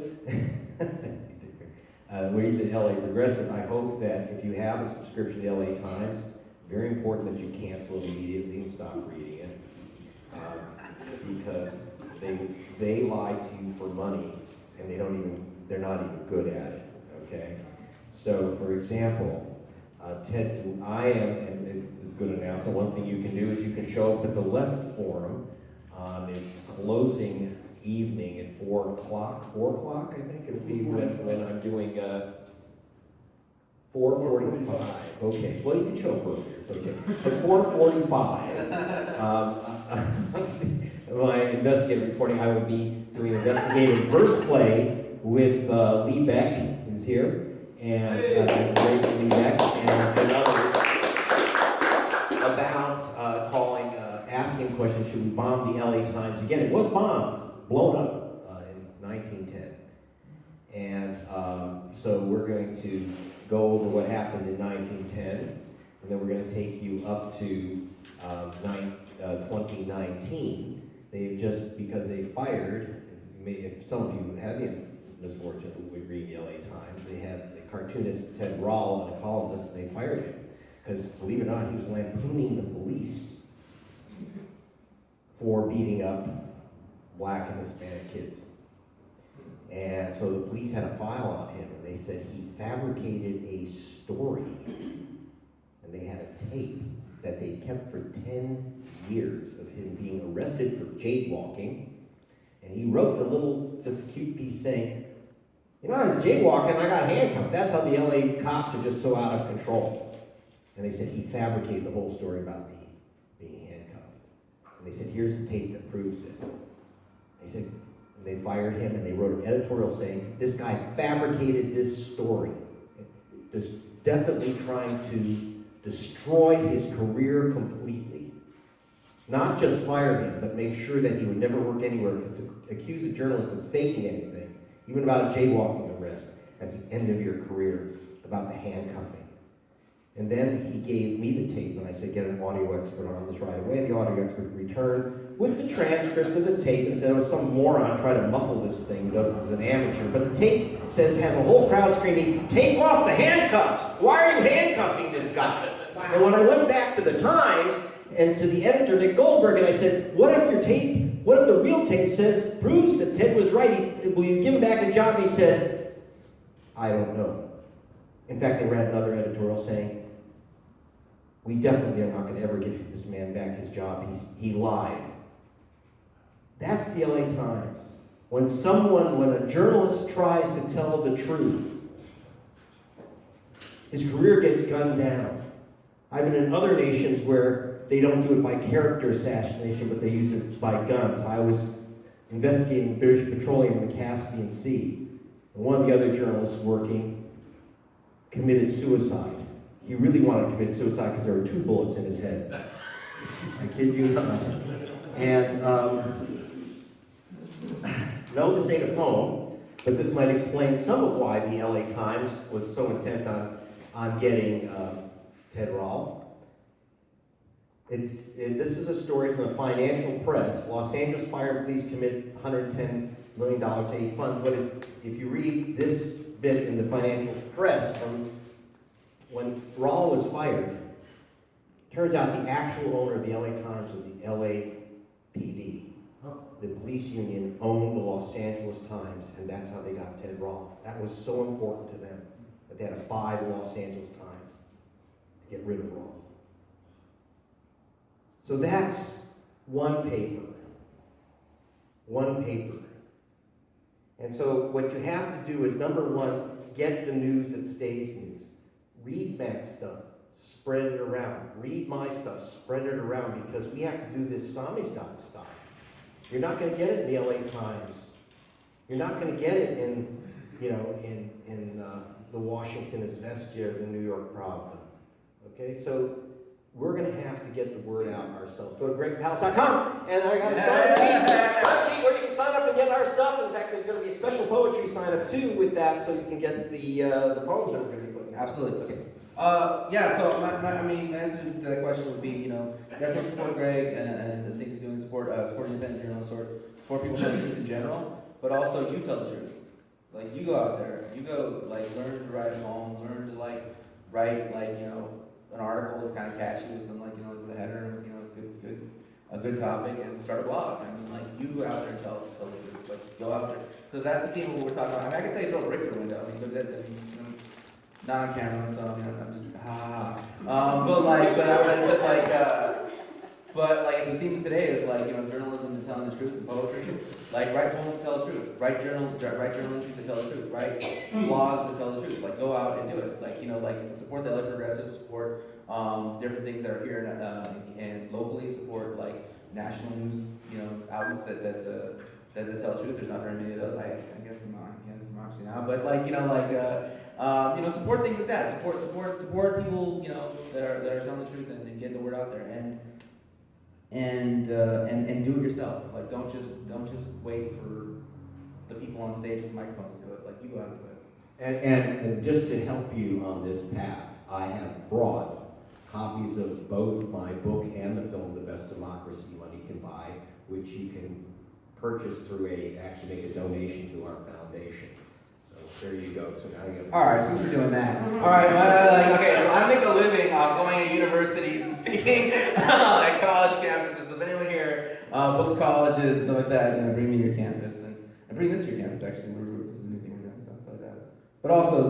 Read the LA Progressive. I hope that if you have a subscription to the LA Times, very important that you cancel it immediately and stop reading it. Because they lie to you for money, and they're not even good at it, okay? So, for example, and it's good enough, so one thing you can do is you can show up at the Left Forum on its closing evening at 4 o'clock, I think it'll be when I'm doing 4:45. Okay, well you can show up earlier, it's okay. At 4:45, my investigative reporting, I will be doing an investigative verse play with Lee Beck, who's here, and great Lee Beck, and others, about asking questions, should we bomb the LA Times again? It was bombed, blown up in 1910. And so we're going to go over what happened in 1910, and then we're going to take you up to 2019. They've just, because they fired, if some of you had the misfortune who would read the LA Times, they had the cartoonist Ted Rall and a columnist, and they fired him. Because, believe it or not, he was lampooning the police for beating up Black and Hispanic kids. And so the police had a file on him, and they said he fabricated a story. And they had a tape that they kept for 10 years of him being arrested for jaywalking. And he wrote just a cute piece saying, I was jaywalking and I got handcuffed. That's how the LA cops are just so out of control. And they said he fabricated the whole story about me. being handcuffed. And they said, here's the tape that proves it. They said, and they fired him, and they wrote an editorial saying, this guy fabricated this story, just definitely trying to destroy his career completely. Not just fire him, but make sure that he would never work anywhere. To accuse a journalist of faking anything, even about a jaywalking arrest, that's the end of your career, about the handcuffing. And then he gave me the tape, and I said, get an audio expert on this right away. The audio expert returned with the transcript of the tape and said, oh, some moron tried to muffle this thing, does it as an amateur. But the tape says, has a whole crowd screaming, take off the handcuffs! Why are you handcuffing this guy? And when I went back to the Times and to the editor, Nick Goldberg, and I said, what if the real tape proves that Ted was right? Will you give him back the job? And he said, I don't know. In fact, they ran another editorial saying, we definitely are not going to ever give this man back his job. He lied. That's the LA Times. When a journalist tries to tell the truth, his career gets gunned down. I've been in other nations where they don't do it by character assassination, but they use it by guns. I was investigating British petroleum in the Caspian Sea, and one of the other journalists working committed suicide. He really wanted to commit suicide because there were 2 bullets in his head. I kid you not. And no, this ain't a poem, but this might explain some of why the LA Times was so intent on getting Ted Rall. This is a story from the Financial Press. Los Angeles Fire Police commit $110 million to aid funds. But if you read this bit in the Financial Press from when Rall was fired, turns out the actual owner of the LA Times was the LAPD. The police union owned the Los Angeles Times, and that's how they got Ted Rall. That was so important to them that they had to buy the Los Angeles Times to get rid of Rall. So that's one paper. One paper. And so what you have to do is, number one, get the news that stays news. Read Matt's stuff, spread it around. Read my stuff, spread it around, because we have to do this Samizdat stuff. You're not going to get it in the LA Times. You're not going to get it in the Washington Izvestia or the New York Pravda. Okay, so we're going to have to get the word out ourselves. Go to gregpalast.com, and I got a sign sheet where you can sign up and get our stuff. In fact, there's going to be a special poetry sign up too with that, so you can get the poems that we're going to be putting out. Absolutely. Okay. So my answer to that question would be, definitely support Greg and the things he's doing, support independent journalists, support people telling the truth in general, but also you tell the truth. Like, you go out there, you go, learn to write a poem, learn to, write, an article that's kind of catchy with some, with a header, a good topic, and start a blog. You go out there and tell the truth. Go out there. So that's the theme of what we're talking about. I can tell you throw a Richter window. Not on camera, so I'm just but the theme of today is journalism and telling the truth and poetry. Write poems to tell the truth. Write journal entries to tell the truth. Write blogs to tell the truth. Go out and do it. Support the LA Progressive, support different things that are here and locally, support national news outlets that tell the truth. There's not very many of those. I guess democracy now, but support things like that. Support people that are telling the truth and getting the word out there, and do it yourself. Don't just wait for the people on stage with microphones to do it. You go out and do it. And just to help you on this path, I have brought copies of both my book and the film The Best Democracy Money Can Buy, which you can purchase through actually make a donation to our foundation. So there you go. So now you have. All right, since we're doing that. All right, okay. So I make a living going to universities and speaking at college campuses. So if anyone here books colleges and stuff like that, bring me to your campus and bring this to your campus. Actually, this is a new thing we're doing, stuff like that. But also,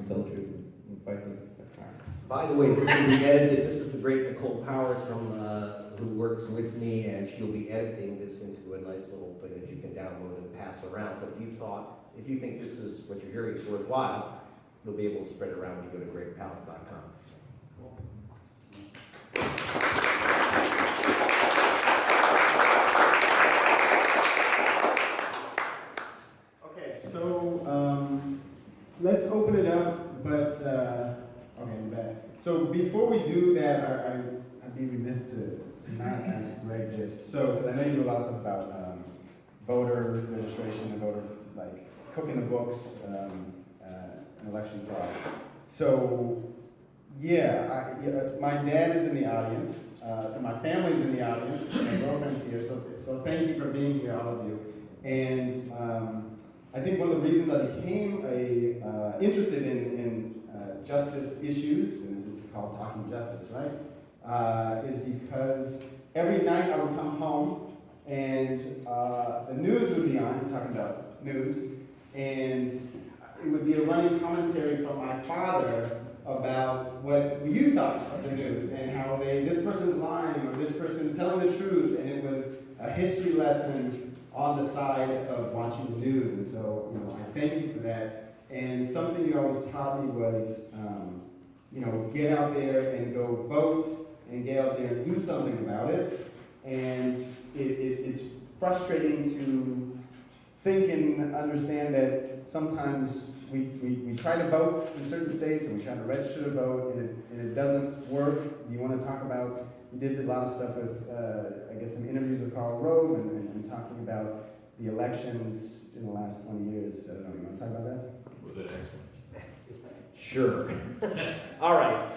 tell the truth and fight for the crime. By the way, this will be edited. This is the great Nicole Powers who works with me, and she'll be editing this into a nice little thing that you can download and pass around. So if you think this is what you're hearing is worthwhile, you'll be able to spread it around when you go to gregpalast.com. open it up, but, okay, I'm back. So before we do that, I'd be remiss to not ask Greg this. So, because I know you do a lot of stuff about voter registration and voter, like, cooking the books, and election fraud. So, yeah, my dad is in the audience, and my family's in the audience, and my girlfriend's here, so thank you for being here, all of you. And I think one of the reasons I became interested in justice issues, and this is called Talking Justice, right? Is because every night I would come home and the news would be on, we're talking about news, and it would be a running commentary from my father about what you thought of the news and how this person's lying or this person's telling the truth, and it was a history lesson on the side of watching the news. And so, I thank you for that. And something you always taught me was, get out there and go vote and get out there and do something about it. And it's frustrating to think and understand that sometimes we try to vote in certain states and we try to register to vote and it doesn't work. Do you want to talk about, you did a lot of stuff with, some interviews with Karl Rove and talking about the elections in the last 20 years. I don't know, you want to talk about that? With the next one. Sure. All right.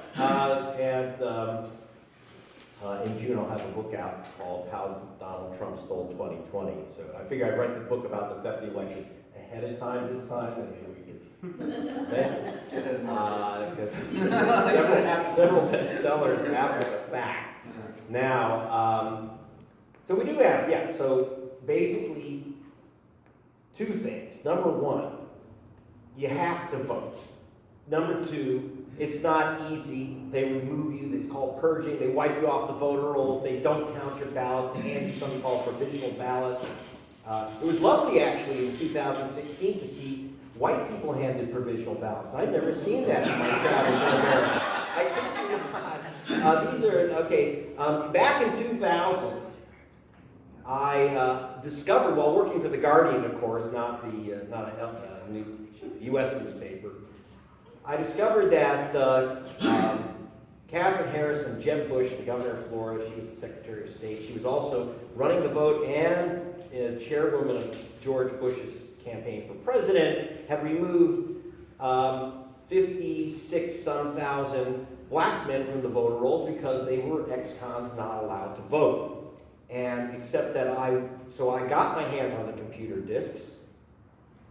In June, I'll have a book out called How Donald Trump Stole 2020. So I figured I'd write the book about the theft of the election ahead of time this time, and maybe we could. Because several bestsellers after the fact. Now, so we do have, so basically two things. Number one, you have to vote. Number two, it's not easy. They remove you. It's called purging. They wipe you off the voter rolls. They don't count your ballots. They hand you something called provisional ballot. It was lovely, actually, in 2016 to see white people handed provisional ballots. I've never seen that in my travels in America. I kid you not. These are, okay, back in 2000, I discovered, while working for The Guardian, of course, not a U.S. newspaper, I discovered that Katherine Harris and Jeb Bush, the governor of Florida, she was the Secretary of State, she was also running the vote and chairwoman of George Bush's campaign for president, have removed 56-some thousand black men from the voter rolls because they were ex-cons not allowed to vote. And except that I got my hands on the computer disks,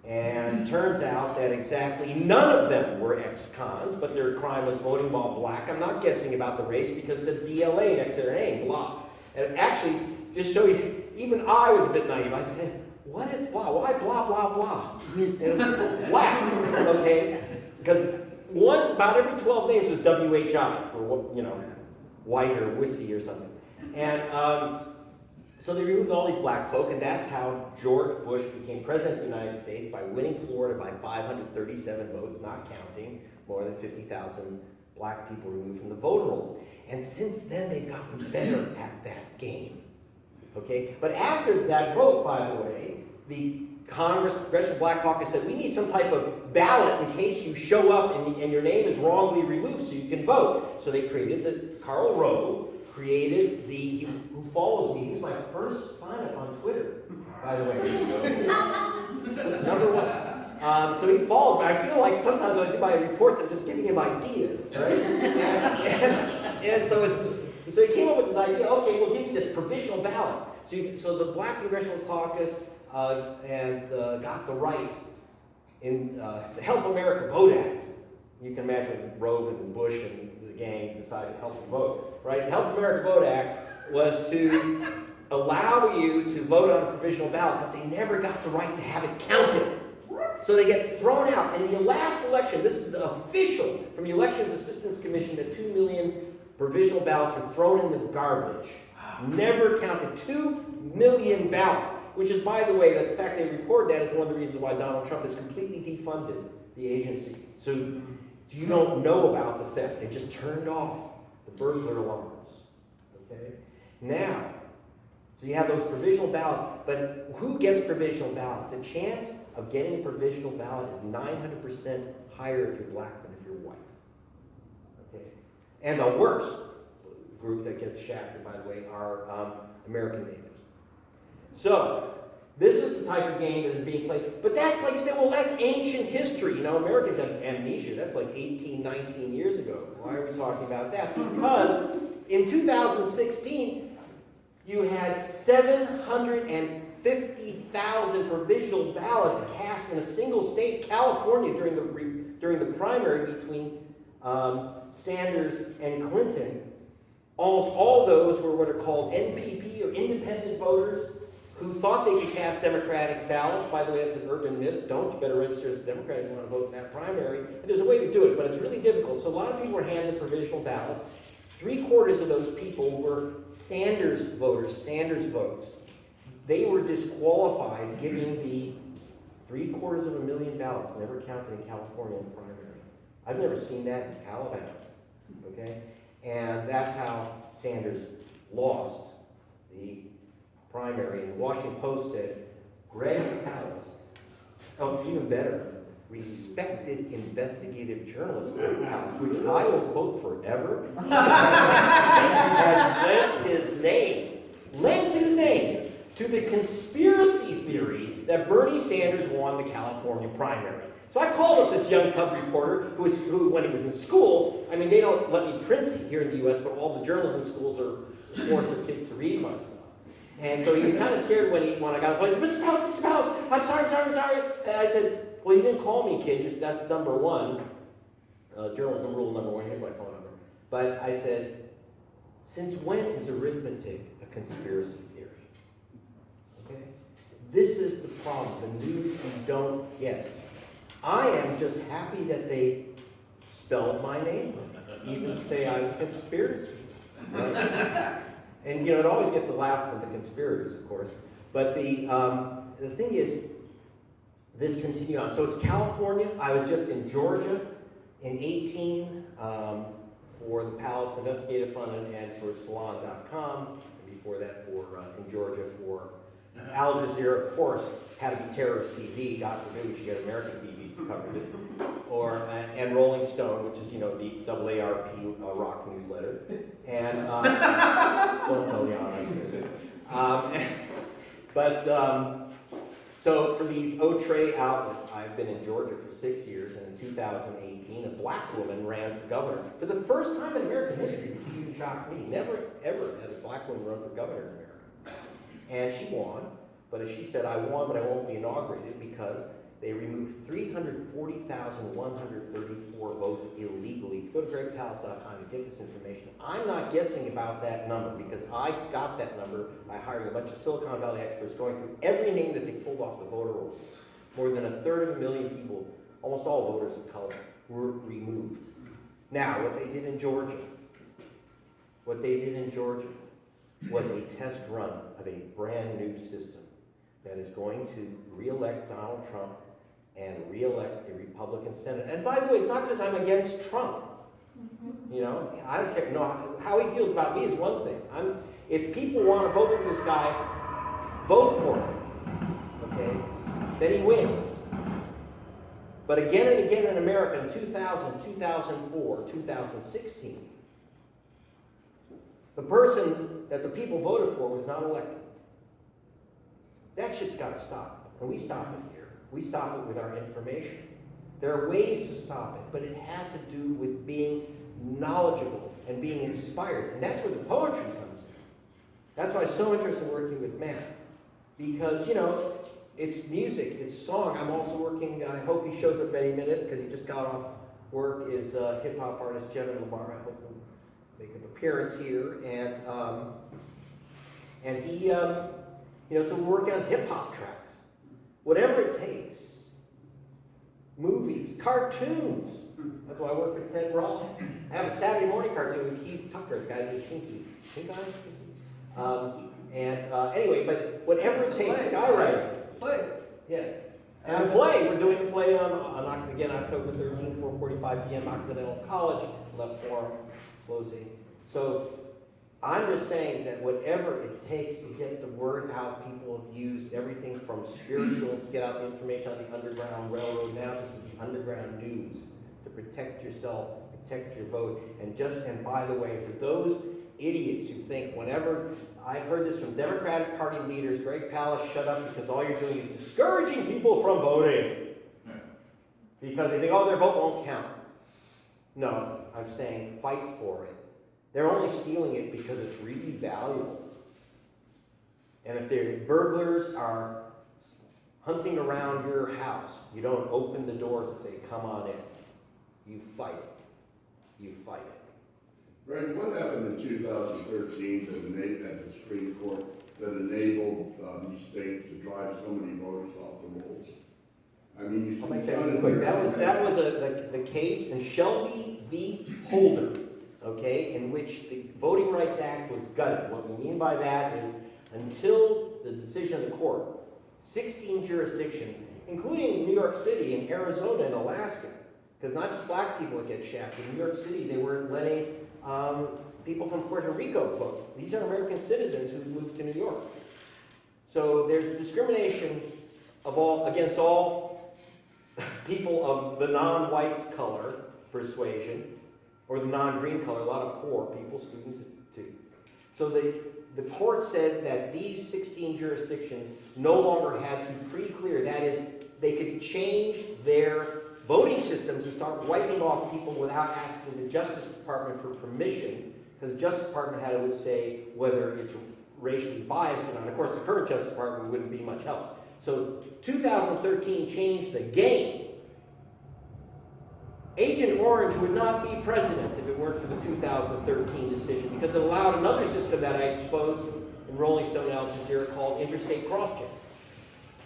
and turns out that exactly none of them were ex-cons, but their crime was voting while black. I'm not guessing about the race because it said DLA next to their name, blah. And actually, just show you, even I was a bit naive. I said, what is blah? Why blah, blah, blah? And it was black, okay? Because once, about every 12 names was WHI for, white or wissy or something. And so they removed all these black folk, and that's how George Bush became president of the United States, by winning Florida by 537 votes, not counting more than 50,000 black people removed from the voter rolls. And since then, they've gotten better at that game. Okay? But after that vote, by the way, the Congressional Black Caucus said, we need some type of ballot in case you show up and your name is wrongly removed so you can vote. So they created Karl Rove created who follows me. He's my first sign-up on Twitter, by the way. Number one. So he follows me. I feel like sometimes when I do my reports, I'm just giving him ideas, right? and so he came up with this idea, okay, we'll give you this provisional ballot. So the Black Congressional Caucus got the right in the Help America Vote Act. You can imagine Rove and Bush and the gang decided to help you vote, right? The Help America Vote Act was to allow you to vote on a provisional ballot, but they never got the right to have it counted. So they get thrown out. In the last election, this is official from the Elections Assistance Commission, that 2 million provisional ballots were thrown in the garbage. Never counted. 2 million ballots, which is, by the way, the fact they report that is one of the reasons why Donald Trump has completely defunded the agency. So you don't know about the theft. They just turned off the burglar alarms. Okay? Now, so you have those provisional ballots, but who gets provisional ballots? The chance of getting a provisional ballot is 900% higher if you're black than if you're white. Okay? And the worst group that gets shafted, by the way, are American natives. So, this is the type of game that is being played. But that's like you say, well, that's ancient history. You know, Americans have amnesia. That's like 18, 19 years ago. Why are we talking about that? Because in 2016, you had 750,000 provisional ballots cast in a single state, California, during the primary between Sanders and Clinton. Almost all those were what are called NPP or independent voters who thought they could cast Democratic ballots. By the way, that's an urban myth. Don't. You better register as a Democrat if you want to vote in that primary. And there's a way to do it, but it's really difficult. So a lot of people were handed provisional ballots. 3/4 of those people were Sanders voters, Sanders votes. They were disqualified, giving the 750,000 ballots never counted in California in the primary. I've never seen that in Alabama. Okay? And that's how Sanders lost the primary. And the Washington Post said, Greg Palast, oh, even better, respected investigative journalist Greg Palast, which I will quote forever, has lent his name to the conspiracy theory that Bernie Sanders won the California primary. So I called up this young cub reporter who, when he was in school, I mean, they don't let me print here in the U.S., but all the journalism schools are forced their kids to read my stuff. And so he was kind of scared when I got a voice, Mr. Palast, I'm sorry. And I said, well, you didn't call me, kid. That's number one. Journalism rule number one. Here's my phone number. But I said, since when is arithmetic a conspiracy theory? Okay? This is the problem. The news you don't get. I am just happy that they spelled my name, even say I was a conspiracy. Right? And you know, it always gets a laugh from the conspirators, of course. But the thing is, this continued on. So it's California. I was just in Georgia in 2018 for the Palast Investigative Fund and for Salon.com. And before that, in Georgia for Al Jazeera, of course, had to be terrorist TV. God forbid we should get American TV to cover this. And Rolling Stone, which is, you know, the AARP rock newsletter. And don't tell Jan I said it. So for these Outre outlets, I've been in Georgia for 6 years, and in 2018, a black woman ran for governor. For the first time in American history, which even shocked me. Never, ever had a black woman run for governor in America. And she won, but as she said, I won, but I won't be inaugurated because they removed 340,134 votes illegally. Go to gregpalast.com and get this information. I'm not guessing about that number because I got that number by hiring a bunch of Silicon Valley experts going through every name that they pulled off the voter rolls. More than 1/3 people, almost all voters of color, were removed. Now, what they did in Georgia was a test run of a brand new system that is going to re-elect Donald Trump and re-elect a Republican Senate. And by the way, it's not because I'm against Trump. You know, I don't care. No, how he feels about me is one thing. If people want to vote for this guy, vote for him. Okay? Then he wins. But again and again in America, in 2000, 2004, 2016, the person that the people voted for was not elected. That shit's got to stop. And we stop it here. We stop it with our information. There are ways to stop it, but it has to do with being knowledgeable and being inspired. And that's where the poetry comes in. That's why I'm so interested in working with Matt. Because, you know, it's music, it's song. I'm also working, I hope he shows up any minute because he just got off work, is hip-hop artist Jevin Lamar. I hope he'll make an appearance here. And he, you know, so we're working on hip-hop tracks. Whatever it takes. Movies, cartoons. That's why I work with Ted Raleigh. I have a Saturday morning cartoon with Keith Tucker, the guy named Kinky. Anyway, but whatever it takes, Skywriter. Play. Yeah. And a play. We're doing a play on again, October 13th, 4:45 p.m. Occidental College, Left Forum, closing. So I'm just saying is that whatever it takes to get the word out, people have used everything from spirituals to get out the information on the Underground Railroad. Now this is the Underground News to protect yourself, protect your vote. And by the way, for those idiots who think whenever, I've heard this from Democratic Party leaders, Greg Palast, shut up because all you're doing is discouraging people from voting. Because they think, oh, their vote won't count. No, I'm saying fight for it. They're only stealing it because it's really valuable. And if the burglars are hunting around your house, you don't open the doors and say, come on in. You fight it. You fight it. Greg, what happened in 2013 at the Supreme Court that enabled these states to drive so many voters off the rolls? I mean, I'll make that quick. That was the case in Shelby v. Holder, okay, in which the Voting Rights Act was gutted. What we mean by that is until the decision of the court, 16 jurisdictions, including New York City and Arizona and Alaska, because not just black people that get shafted. In New York City, they weren't letting people from Puerto Rico vote. These are American citizens who moved to New York. So there's discrimination against all people of the non-white color persuasion, or the non-green color, a lot of poor people, students too. So the court said that these 16 jurisdictions no longer had to pre-clear. That is, they could change their voting systems and start wiping off people without asking the Justice Department for permission, because the Justice Department had to say whether it's racially biased or not. Of course, the current Justice Department wouldn't be much help. So 2013 changed the game. Agent Orange would not be president if it weren't for the 2013 decision, because it allowed another system that I exposed in Rolling Stone Al Jazeera called interstate cross-check,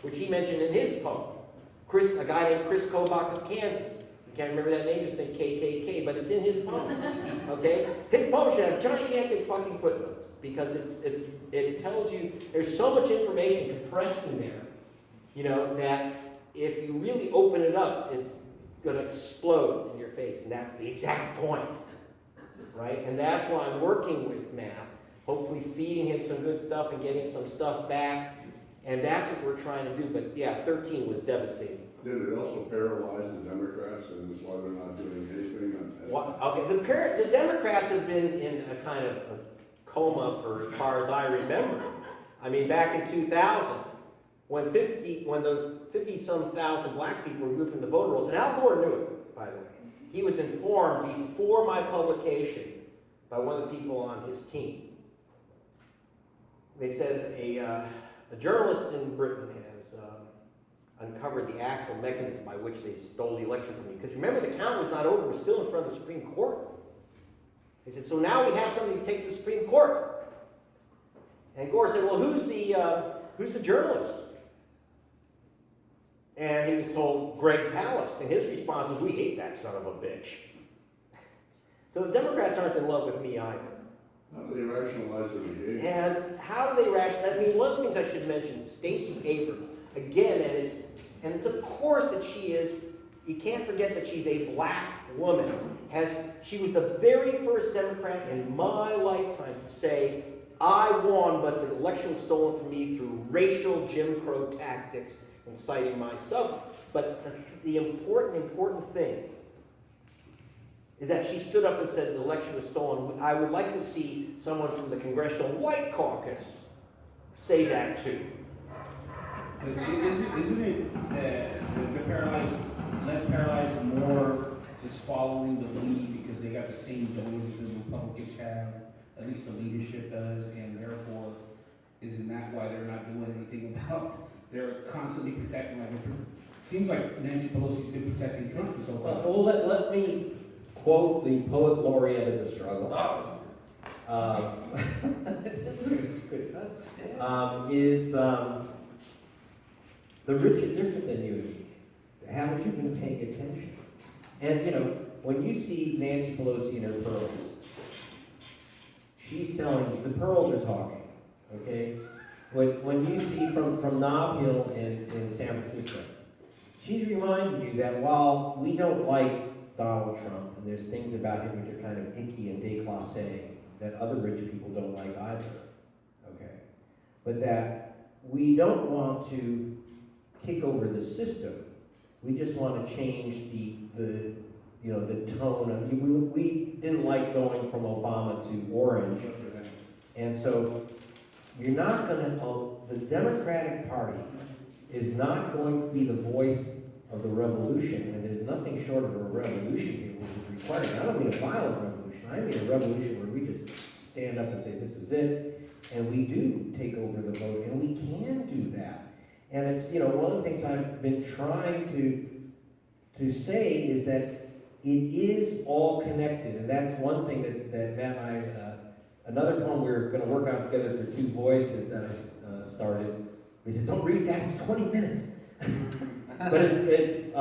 which he mentioned in his poem. A guy named Chris Kobach of Kansas. You can't remember that name, just think KKK, but it's in his poem. Okay? His poem should have gigantic fucking footnotes, because it tells you there's so much information compressed in there, you know, that if you really open it up, it's going to explode in your face, and that's the exact point, right? And that's why I'm working with Matt, hopefully feeding him some good stuff and getting some stuff back, and that's what we're trying to do. But yeah, 13 was devastating. Did it also paralyze the Democrats, and that's why they're not doing anything? Okay, the Democrats have been in a kind of a coma for as far as I remember. I mean, back in 2000, when those 50-some thousand black people were removed from the voter rolls, and Al Gore knew it, by the way. He was informed before my publication by one of the people on his team. They said a journalist in Britain has uncovered the actual mechanism by which they stole the election from you. Because remember, the count was not over, it was still in front of the Supreme Court. They said, so now we have something to take to the Supreme Court. And Gore said, well, who's the journalist? And he was told Greg Palast, and his response was, we hate that son of a bitch. So the Democrats aren't in love with me either. How do they rationalize their behavior? And how do they rationalize? I mean, one of the things I should mention, Stacey Abrams, again, and it's of course that she is, you can't forget that she's a black woman. She was the very first Democrat in my lifetime to say, I won, but the election was stolen from me through racial Jim Crow tactics and citing my stuff. But the important thing is that she stood up and said the election was stolen. I would like to see someone from the Congressional White Caucus say that too. Isn't it they're less paralyzed, more just following the lead because they got the same donors the Republicans have, at least the leadership does, and therefore, isn't that why they're not doing anything about? They're constantly protecting. Like, it seems like Nancy Pelosi's been protecting Trump this whole time. Well, let me quote the poet laureate of the struggle. The rich are different than you and me. Haven't you been paying attention? And you know, when you see Nancy Pelosi and her pearls, she's telling you, the pearls are talking, okay? When you see from Nob Hill in San Francisco, she's reminding you that while we don't like Donald Trump, and there's things about him which are kind of icky and déclassé, that other rich people don't like either, okay? But that we don't want to kick over the system. We just want to change the tone of, we didn't like going from Obama to orange. And so you're not going to, the Democratic Party is not going to be the voice of the revolution, and there's nothing short of a revolution here which is required. And I don't mean a violent revolution, I mean a revolution where we just stand up and say, this is it, and we do take over the vote, and we can do that. And it's, one of the things I've been trying to say is that it is all connected, and that's one thing that Matt and I, another poem we're going to work on together for Two Voices that I started. We said, don't read that, it's 20 minutes. But it's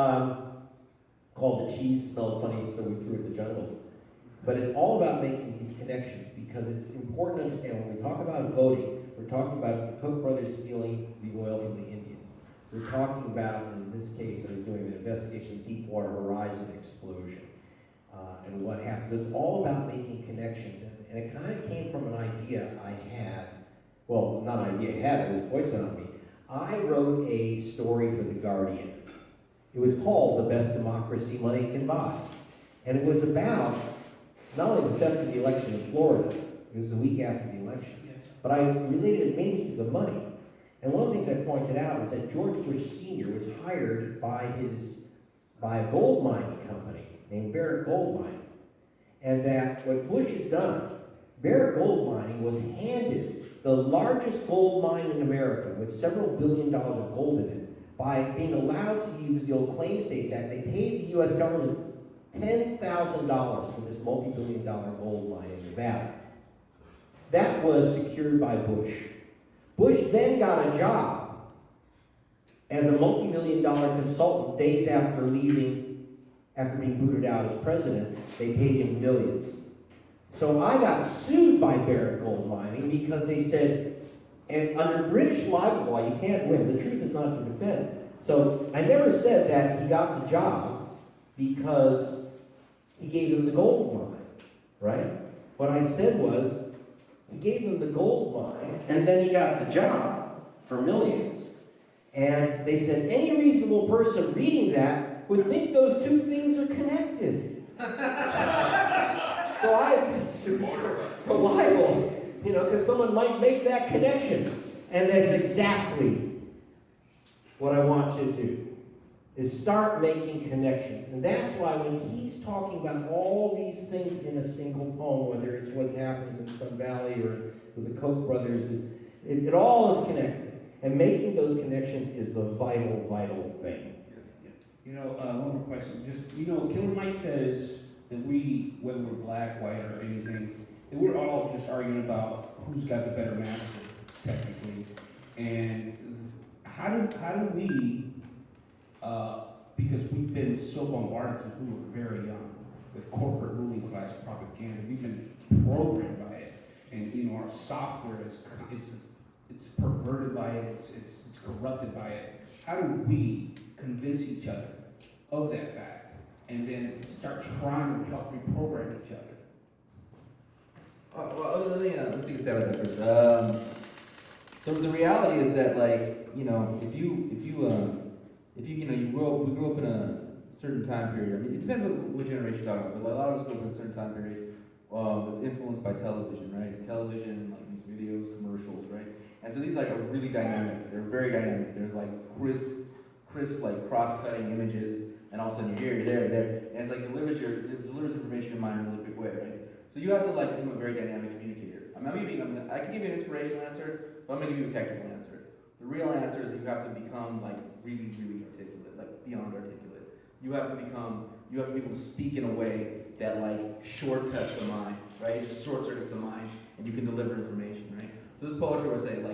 called The Cheese Smelled Funny, So We Threw It in the Jungle. But it's all about making these connections, because it's important to understand when we talk about voting, we're talking about the Koch brothers stealing the oil from the Indians. We're talking about, in this case, I was doing the investigation of Deepwater Horizon explosion and what happened. So it's all about making connections. And it kind of came from an idea I had. Well, not an idea I had, it was voiced on me. I wrote a story for The Guardian. It was called The Best Democracy Money Can Buy. And it was about not only the theft of the election in Florida, it was the week after the election, but I related it mainly to the money. And one of the things I pointed out is that George Bush Sr. was hired by a gold mining company named Barrick Gold Mining. And that what Bush had done, Barrick Gold Mining was handed the largest gold mine in America with several $1 billion of gold in it by being allowed to use the old Claims States Act. They paid the U.S. government $10,000 for this multi-billion-dollar gold mine in Nevada. That was secured by Bush. Bush then got a job as a multi-million-dollar consultant days after leaving, after being booted out as president. They paid him millions. So I got sued by Barrick Gold Mining because they said, and under British libel law, you can't win. The truth is not your defense. So I never said that he got the job because he gave them the gold mine, right? What I said was, he gave them the gold mine, and then he got the job for millions. And they said, any reasonable person reading that would think those two things are connected. So I was sued for libel, because someone might make that connection. And that's exactly what I want you to do, is start making connections. And that's why when he's talking about all these things in a single poem, whether it's what happens in Sun Valley or with the Koch brothers, it all is connected. And making those connections is the vital, vital thing. One more question. Killer Mike says that we, whether we're black, white, or anything, that we're all just arguing about who's got the better master, technically. And how do we, because we've been so bombarded since we were very young with corporate ruling class propaganda, we've been programmed by it, and our software is it's perverted by it, it's corrupted by it. How do we convince each other of that fact, and then start trying to help reprogram each other? Well, let me take a stab at that first. So the reality is that, if you grew up in a certain time period. I mean, it depends what generation you're talking about, but a lot of us grew up in a certain time period that's influenced by television, right? Television, like these videos, commercials, right? And so these are really dynamic. They're very dynamic. There's crisp, cross-cutting images, and all of a sudden you're here, you're there, and it's it delivers information in mind in a really quick way, right? So you have to become a very dynamic communicator. I can give you an inspirational answer, but I'm gonna give you a technical answer. The real answer is you have to become really, really articulate, beyond articulate. You have to be able to speak in a way that shortcuts the mind, right? It just short circuits the mind, and you can deliver information, right? So this poetry was saying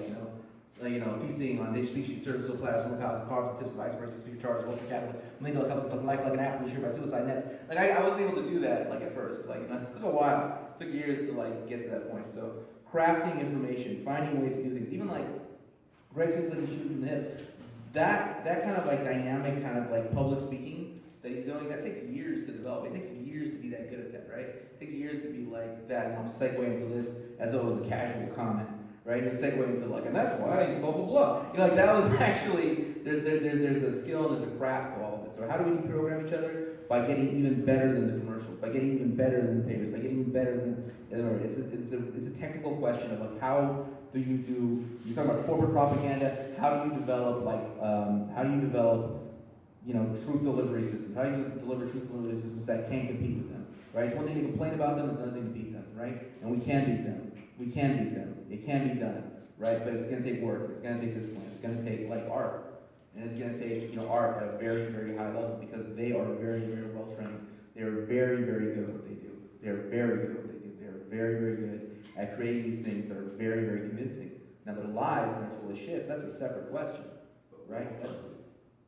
feasting on niche species, service so plasma, more palaces, carved tips of icebergs, 6 feet charges, ultra capital, million-dollar companies life like an apple, shared by suicide nets. I wasn't able to do that at first. It took a while. It took years to get to that point. So crafting information, finding ways to do things, even Greg seems like he's shooting from the hip. That kind of dynamic kind of public speaking that he's doing, that takes years to develop. It takes years to be that good at that, right? It takes takes years to be like that, and I'll segue into this as though it was a casual comment, right? And segue into like, and that's why, blah, blah, blah. You know, like that was actually, there's a skill and there's a craft to all of it. So how do we deprogram each other? By getting even better than the commercials, by getting even better than the papers, by getting even better than, it's a technical question of like, how do you talk about corporate propaganda, how do you develop you know, truth delivery systems? How do you deliver truth delivery systems that can't compete with them, right? It's one thing to complain about them, it's another thing to beat them, right? And we can beat them. We can beat them. It can be done, right? But it's going to take work. It's going to take discipline. It's going to take like art, and it's going to take, you know, art at a very, very high level because they are very, very well trained. They are very, very good at what they do. They are very good at what they do. They are very, very good at creating these things that are very, very convincing. Now, they're lies and they're full of shit. That's a separate question, right? And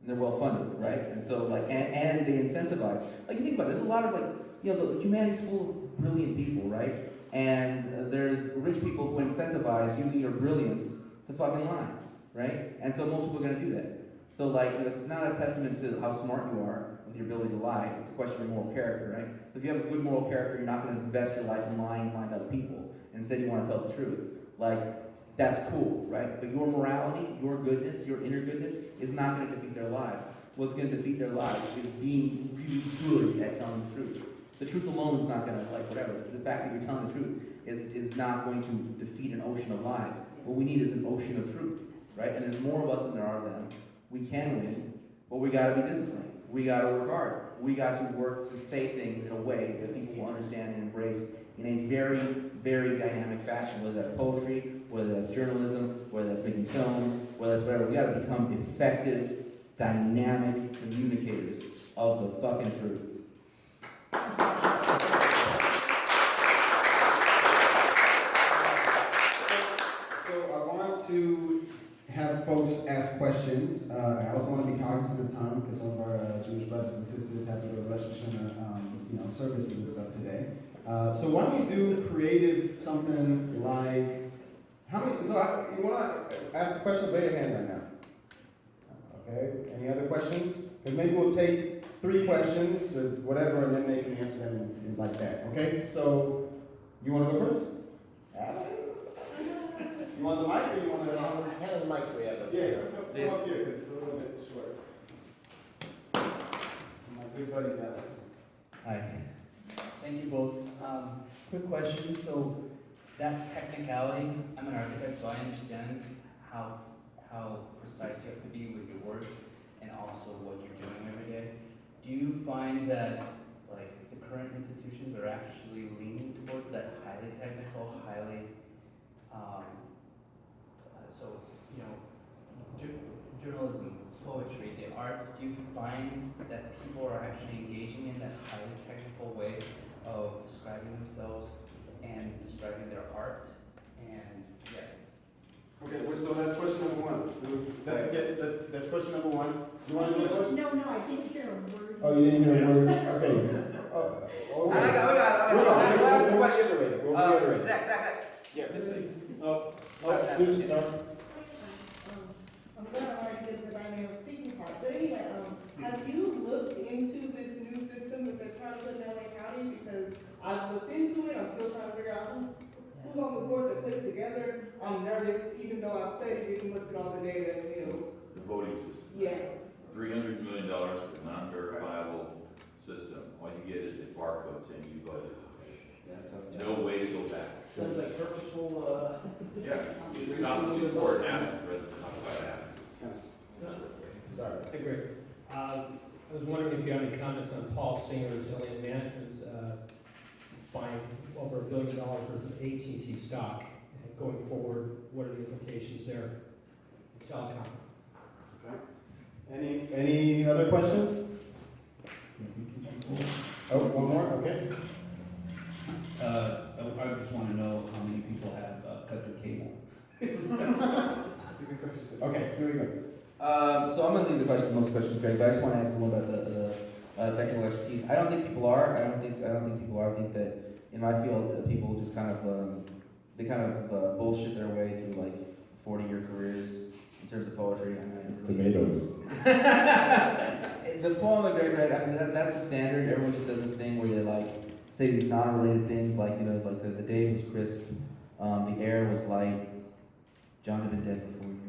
they're well funded, right? And so, like, and they incentivize. Like, you think about it, there's a lot of, like, you know, the humanity's full of brilliant people, right? And there's rich people who incentivize using your brilliance to fucking lie, right? And so most people are gonna do that. So, like, it's not a testament to how smart you are with your ability to lie. It's a question of moral character, right? So if you have a good moral character, you're not gonna invest your life in lying behind other people. Instead, you wanna tell the truth. Like, that's cool, right? But your morality, your goodness, your inner goodness is not going to defeat their lives. What's going to defeat their lives is being really good at telling the truth. The truth alone is not going to, like, whatever. The fact that you're telling the truth is not going to defeat an ocean of lies. What we need is an ocean of truth, right? And there's more of us than there are them. We can win, but we got to be disciplined. We got to work hard. We got to work to say things in a way that people will understand and embrace in a very, very dynamic fashion, whether that's poetry, whether that's journalism, whether that's making films, whether that's whatever. We gotta become effective, dynamic communicators of the fucking truth. So I want to have folks ask questions. I also want to be cognizant of time because some of our Jewish brothers and sisters have to go to Rosh Hashanah, services and stuff today. So why don't we do creative something like, how many, you want to ask a question, raise your hand right now. Okay, any other questions? Because maybe we'll take 3 questions or whatever, and then they can answer them like that. Okay, so you want to go first? You want the mic or you want to? Hand the mic so we have them. Yeah, come up here because it's a little bit short. My good buddies got this. Hi. Thank you both. Quick question. So that technicality, I'm an architect, so I understand how precise you have to be with your words and also what you're doing every day. Do you find that like the current institutions are actually leaning towards that highly technical, highly so you know journalism, poetry, the arts? Do you find that people are actually engaging in that highly technical way of describing themselves and describing their art? And yeah. Okay, so that's question number 1. That's question number 1. You want to do a question? No, I didn't hear a word. Oh, you didn't hear a word? Okay. We'll reiterate. Zach. Yes. I'm going to argue the dynamic speaking part. But anyway, have you looked into this new system that they're trying to put in LA County? Because I've looked into it. I'm still trying to figure out who's on the board that put it together. I'm nervous, even though I've studied it and looked at all the data. The voting system. Yeah. $300 million for a non-verifiable system. All you get is a barcode saying you voted. No way to go back. Sounds like purposeful, Yeah, it's not before it happened, rather than talk about it happening. Sorry. Hey, Greg. I was wondering if you have any comments on Paul Singer's Alien Management's buying over $1 billion worth of AT&T stock. And going forward, what are the implications there in telecom? Okay. Any other questions? Oh, one more? Okay. I just want to know how many people have cut their cable. That's a good question. Okay, here we go. So I'm going to leave most questions, Greg, but I just want to ask a little about the technical expertise. I don't think people are. I don't think people are. I think that in my field, people just kind of bullshit their way through like 40-year careers in terms of poetry. Tomatoes. The poem that Greg read, I mean, that's the standard. Everyone just does this thing where they like say these non-related things like, you know, like the day was crisp, the air was light, John had been dead for 4 years.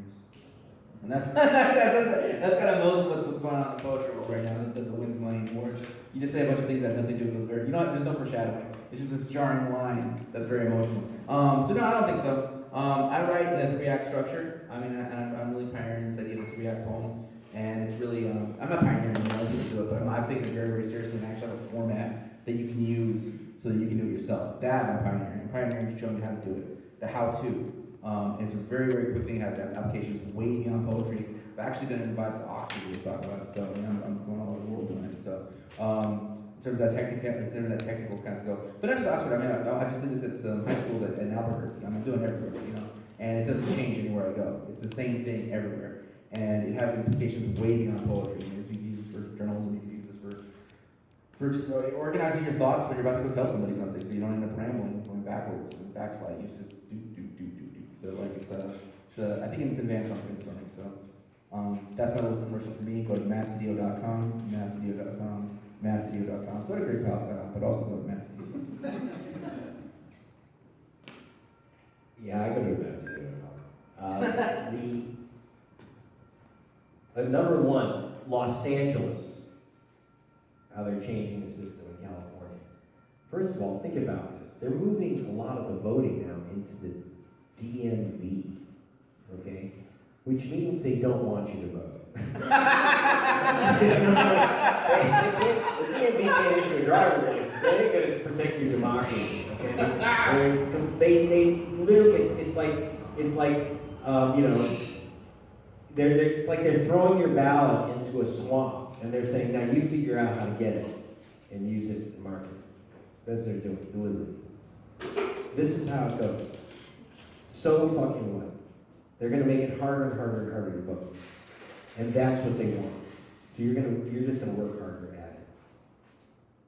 And that's that's kind of most of what's going on in the poetry world right now. The wind's money and wars. You just say a bunch of things that have nothing to do with the lyric. You know what? There's no foreshadowing. It's just this jarring line that's very emotional. So no, I don't think so. I write in a 3-act structure. I mean, I'm really pioneering this idea of a 3-act poem, and it's really I'm not pioneering, you know, other people do it, but I'm taking it very, very seriously and actually have a format that you can use so that you can do it yourself. That I'm pioneering. I'm pioneering to show you how to do it. The how-to. And it's a very, very quick thing. It has applications way beyond poetry. I've actually been invited to Oxford to talk about it, so you know, I'm going all over the world doing it. So in terms of that technical kind of skill, but not just Oxford. I mean, I just did this at some high schools in Albuquerque. I'm doing it everywhere, you know, and it doesn't change anywhere I go. It's the same thing everywhere, and it has implications way beyond poetry. I mean, it's used for journalism. You can use this for just organizing your thoughts when you're about to go tell somebody something, so you don't end up rambling, going backwards and backslide. You just do. So like I think it's advanced confidence learning. So that's my little commercial for me. Go to mattsedillo.com, mattsedillo.com. Go to Greg Palast, but also go to mattsedillo.com. Yeah, I go to mattsedillo.com. Number one, Los Angeles, how they're changing the system in California. First of all, think about this. They're moving a lot of the voting now into the DMV, okay? Which means they don't want you to vote. The DMV can't issue a driver's license. They ain't gonna protect your democracy, okay? They literally, it's like you know, it's like they're throwing your ballot into a swamp, and they're saying, now you figure out how to get it and use it to market. That's what they're doing, deliberately. This is how it goes. So fucking what? They're gonna make it harder and harder and harder to vote. And that's what they want. So you're just gonna work harder at it.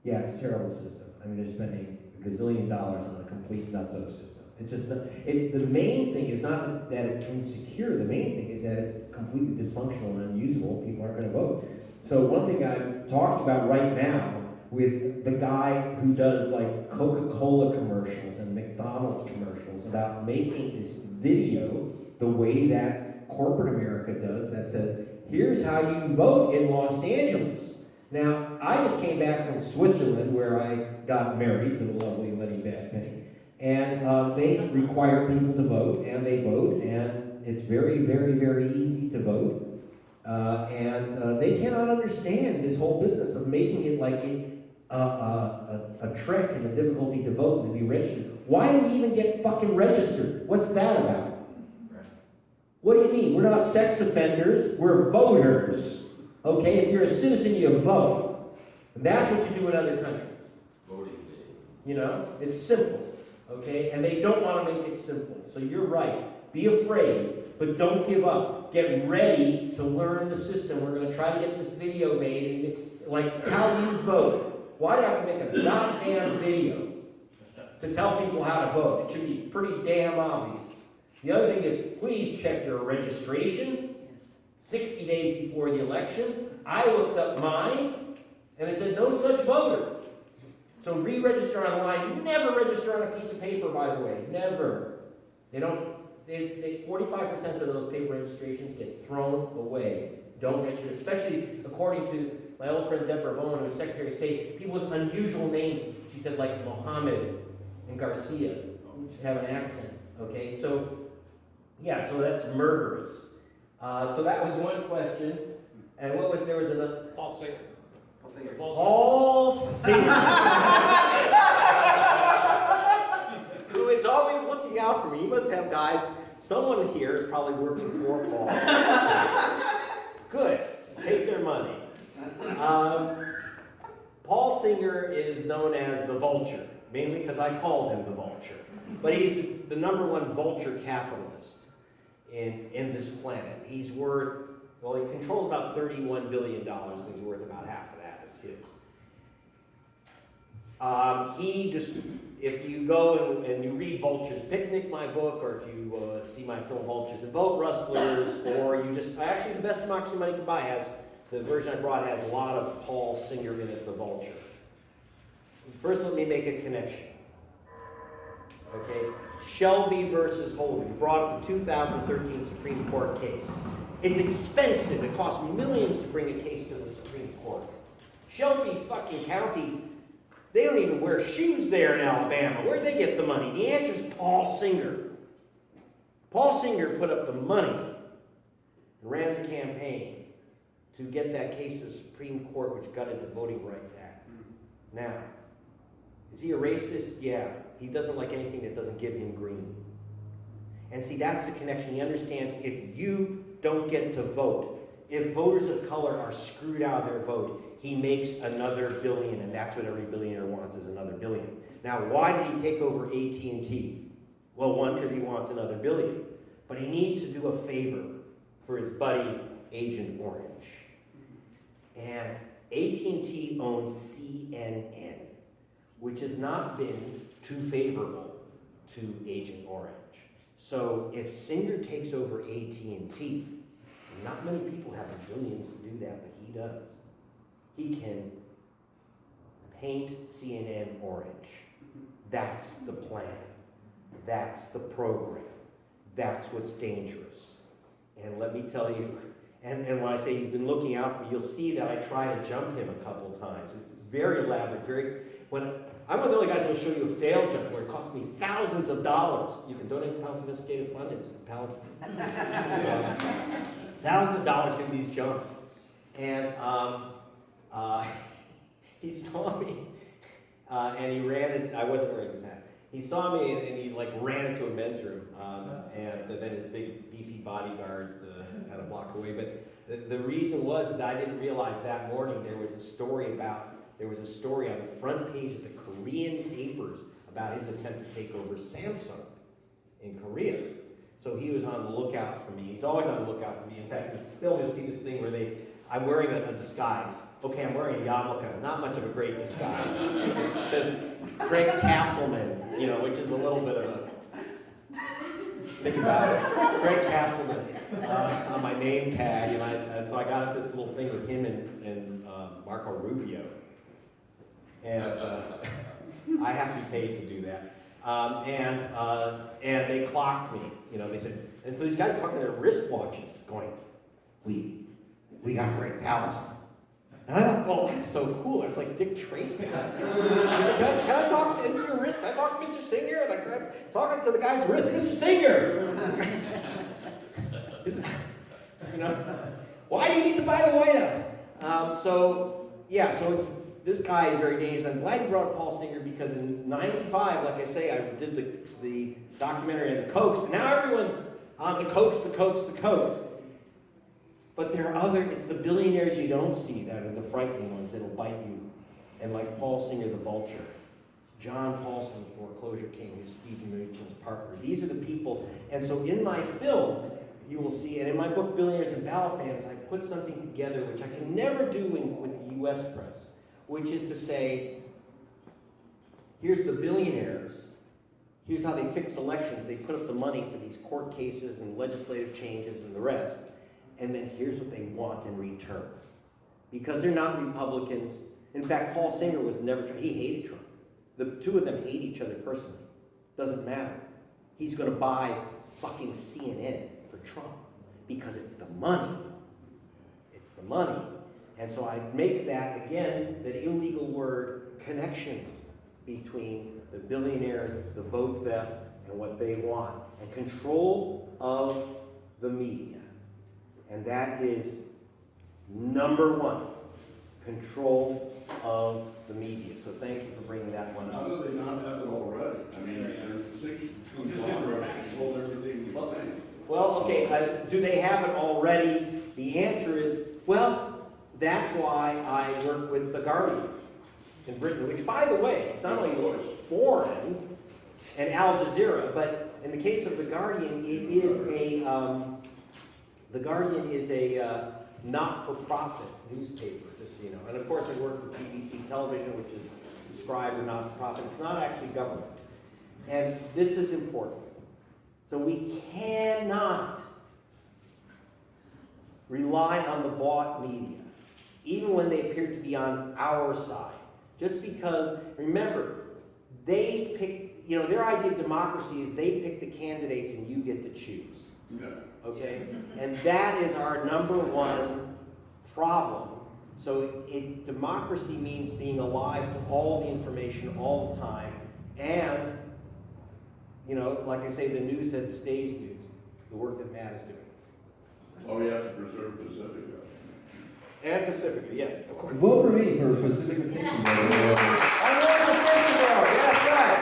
Yeah, it's a terrible system. I mean, they're spending $1 gazillion on a complete nutso system. It's just not, the main thing is not that it's insecure. The main thing is that it's completely dysfunctional and unusable. People aren't gonna vote. So one thing I'm talking about right now with the guy who does like Coca-Cola commercials and McDonald's commercials about making this video the way that corporate America does that says, here's how you vote in Los Angeles. Now, I just came back from Switzerland where I got married to the lovely Letty Badpenny. And they require people to vote, and they vote, and it's very, very, very easy to vote. And they cannot understand this whole business of making it like a trick and a difficulty to vote and to be registered. Why do we even get fucking registered? What's that about? What do you mean? We're not sex offenders, we're voters. Okay, if you're a citizen, you vote. And that's what you do in other countries. Voting. You know, it's simple. Okay, and they don't want to make it simple. So you're right. Be afraid, but don't give up. Get ready to learn the system. We're going to try to get this video made, and like how you vote. Why do I have to make a goddamn video to tell people how to vote? It should be pretty damn obvious. The other thing is, please check your registration 60 days before the election. I looked up mine, and it said no such voter. So re-register online. Never register on a piece of paper, by the way. Never. They don't. 45% of those paper registrations get thrown away. Don't register, especially according to my old friend Deborah Bowen, who was Secretary of State. People with unusual names, she said, like Mohammed and Garcia, should have an accent. Okay, so yeah, so that's murderous. So that was one question. And what was there was another? Paul Singer. Paul Singer. Who is always looking out for me. He must have guys. Someone here is probably working for Paul. Good. Take their money. Paul Singer is known as the Vulture, mainly because I called him the Vulture. But he's the #1 vulture capitalist in this planet. He's worth, well, he controls about $31 billion, and he's worth about half of that is his. If you go and you read Vulture's Picnic, my book, or if you see my film Vultures and Vote Rustlers, or you just, actually the Best Democracy Money Can Buy has, the version I brought has a lot of Paul Singer in it, the Vulture. First, let me make a connection. Okay, Shelby versus Holder brought up the 2013 Supreme Court case. It's expensive. It costs millions to bring a case to the Supreme Court. Shelby fucking County, they don't even wear shoes there in Alabama. Where'd they get the money? The answer is Paul Singer. Paul Singer put up the money and ran the campaign to get that case to the Supreme Court, which gutted the Voting Rights Act. Now, is he a racist? Yeah. He doesn't like anything that doesn't give him green. And see, that's the connection. He understands if you don't get to vote, if voters of color are screwed out of their vote, he makes another billion, and that's what every billionaire wants, is another billion. Now, why did he take over AT&T? Well, one, because he wants another billion. But he needs to do a favor for his buddy, Agent Orange. And AT&T owns CNN, which has not been too favorable to Agent Orange. So if Singer takes over AT&T, not many people have the billions to do that, but he does. He can paint CNN orange. That's the plan. That's the program. That's what's dangerous. And let me tell you, and when I say he's been looking out for me, you'll see that I try to jump him a couple times. It's very elaborate, I'm one of the only guys who will show you a failed jump where it cost me thousands of dollars. You can donate to Palast Investigative Fund and Palast. Thousands of dollars to these jumps. And he saw me, and he ran it. I wasn't wearing his hat. He saw me, and he like ran into a men's room, and then his big beefy bodyguards kind of blocked away. But the reason was I didn't realize that morning there was a story on the front page of the Korean papers about his attempt to take over Samsung in Korea. So he was on the lookout for me. He's always on the lookout for me. In fact, in the film, you'll see this thing where I'm wearing a disguise. Okay, I'm wearing a yarmulke, not much of a great disguise. It says Craig Castleman, which is a little bit of a, think about it, Craig Castleman on my name tag, and so I got this little thing with him and Marco Rubio. And I have to be paid to do that. And they clocked me. They said, and so these guys are talking their wristwatches, going, we got Greg Palast. And I thought, well, that's so cool. It's like Dick Tracy. He said, can I talk into your wrist? Can I talk to Mr. Singer? And I'm talking to the guy's wrist, Mr. Singer. Why do you need to buy the White House? So it's, this guy is very dangerous. I'm glad you brought up Paul Singer because in '95, like I say, I did the documentary on the Kochs, and now everyone's on the Kochs. But there are it's the billionaires you don't see that are the frightening ones that'll bite you. And like Paul Singer, the vulture. John Paulson, foreclosure king, who's Stephen Mnuchin's partner. These are the people. And so in my film, you will see, and in my book, Billionaires and Ballot Bands, I put something together which I can never do with the U.S. press, which is to say, here's the billionaires. Here's how they fix elections. They put up the money for these court cases and legislative changes and the rest. And then here's what they want in return. Because they're not Republicans. In fact, Paul Singer was never, he hated Trump. The two of them hate each other personally. Doesn't matter. He's going to buy fucking CNN for Trump. Because it's the money. It's the money. And so I make that, again, that illegal word, connections between the billionaires, the vote theft, and what they want. And control of the media. And that is number one, control of the media. So thank you for bringing that one up. How do they not have it already? I mean, there's 6 conglomerates sold everything you think. Well, okay, do they have it already? The answer is, well, that's why I work with The Guardian in Britain, which, by the way, it's not only foreign, and Al Jazeera, but in the case of The Guardian, it is The Guardian is a not-for-profit newspaper, just so you know. And of course, I work for BBC Television, which is subscribed or not-for-profit. It's not actually government. And this is important. So we cannot rely on the bought media, even when they appear to be on our side. Just because, remember, they pick, you know, their idea of democracy is they pick the candidates and you get to choose. Yeah. Okay? And that is our number one problem. So democracy means being alive to all the information all the time, and, you know, like I say, the news that stays news, the work that Matt is doing. So we have to preserve Pacifica. And Pacifica, yes, of course. Vote for me for Pacific Station. I'm running the station bro. Yeah, that's right.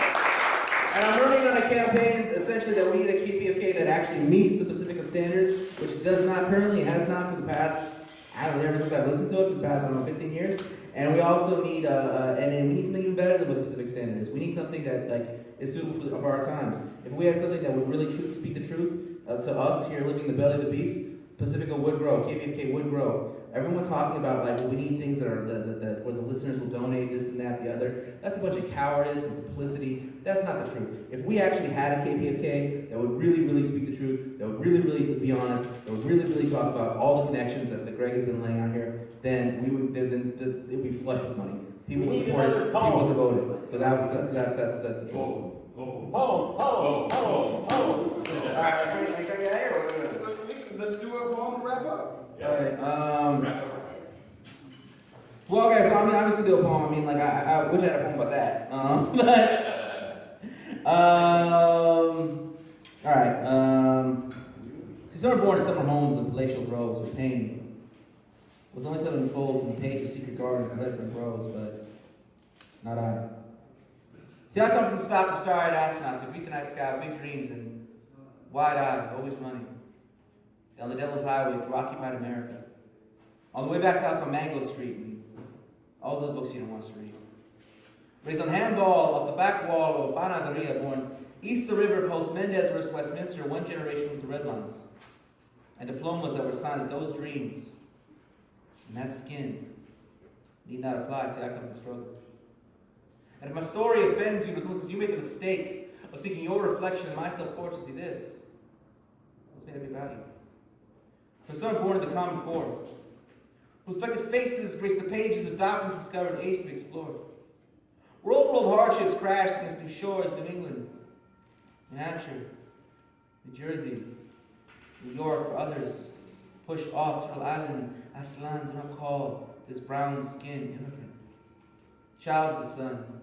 And I'm running on a campaign essentially that we need a KPFK that actually meets the Pacifica standards, which it does not currently, has not for the past, I don't know, ever since I've listened to it for the past, I don't know, 15 years. And we also need, and then we need something even better than what the Pacific standards. We need something that like is suitable for our times. If we had something that would really speak the truth to us here living in the belly of the beast, Pacifica would grow, KPFK would grow. Everyone talking about like we need things that are that where the listeners will donate this and that, the other. That's a bunch of cowardice and publicity. That's not the truth. If we actually had a KPFK that would really, really speak the truth, that would really, really be honest, that would really, really talk about all the connections that Greg has been laying out here, then we would it would be flush with money. People would support it. People would devote it. So that's the truth. Poem. All right, Let's do a poem to wrap up. All right. Well, guys, I mean, obviously do a poem. I mean, like, I wish I had a poem about that. All right. She's sort of born in summer homes and palatial groves where pain was only to unfold from the page of secret gardens and red from groves, but not I. See, I come from the stock of star-eyed astronauts who greet the night sky with big dreams and wide eyes, always running down the Devil's Highway through occupied America. On the way back to house on Mango Street, and all those other books you don't want to read. Raised on handball off the back wall of Panaderia, born east the river, post Mendez versus Westminster, one generation with the red lines. And diplomas that were signed with those dreams. And that skin need not apply. See, I come from struggle. And if my story offends you, it's because you made the mistake of seeking your reflection in my self-portrait. See this. What's made of me about you? For son born of the Common Core, whose reflected faces grace the pages of documents discovered and age to be explored. Where old world hardships crashed against new shores, New England, New Hampshire, New Jersey, New York, for others, pushed off Turtle Island, Aslan, do not call this brown-skinned immigrant. Child of the sun,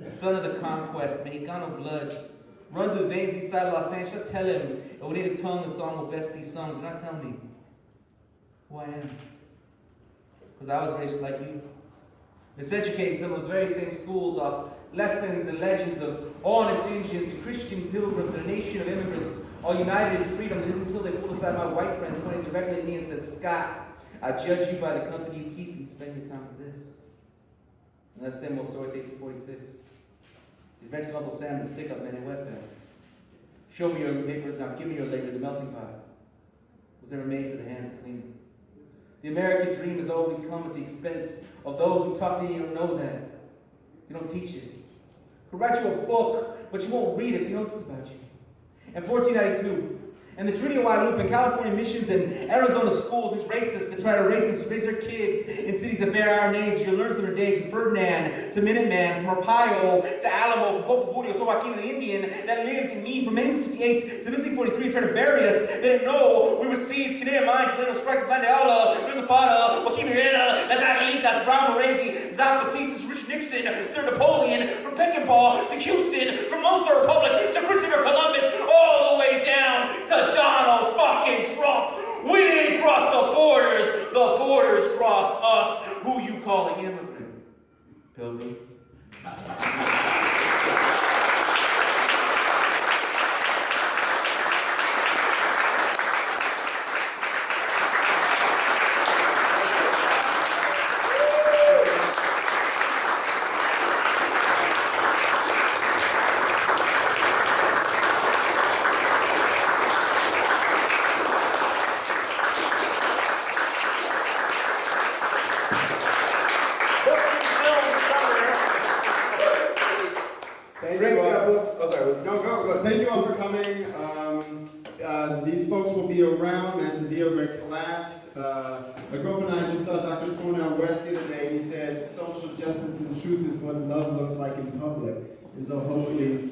son of the conquest, Mexicano blood, run through the veins east side of Los Angeles. Tell him, a native tongue, the song will best be sung. Do not tell me who I am. Because I was raised like you. Miseducated in those very same schools of lessons and legends of honest Indians and Christian pilgrims and a nation of immigrants, all united in freedom. It isn't until they pulled aside my white friend, pointing directly at me and said, Scott, I judge you by the company you keep. You spend your time with this. And that same old story is 1846. The adventures of Uncle Sam, the stick-up man in Wetback. Show me your labor, now give me your labor, the melting pot was never made for the hands of cleaning. The American dream has always come at the expense of those who talk to you. You don't know that. You don't teach it. He'll write you a book, but you won't read it, so you know this is about you. In 1492, and the Treaty of Guadalupe, California missions and Arizona schools, these racists that try to raise their kids in cities that bear our names. You learn some of their days from Ferdinand to Minuteman, from Arpaio to Alamo, from Popoburio, Sobaquino, the Indian that lives in me, from 1868 to 1543, trying to bury us. They didn't know we were seeds, Canadian mines, Leno Strike, Plandeala, Luis Zapata, Joaquin Murrieta, Las Agalitas, Brown Moresi, Zapatistas, Rich Nixon, Sir Napoleon, from Peckinpah to Houston, from Munster Republic to Christopher Columbus, all the way down to Donald fucking Trump. We didn't cross the borders crossed us. Who you calling immigrant? Pilgrim. you all. books. Oh, sorry. Go. Thank you all for coming. These folks will be around. Matt Sedillo, Greg Palast. My girlfriend and I just saw Dr. Cornell West the other day. He said social justice and truth is what love looks like in public. And so hopefully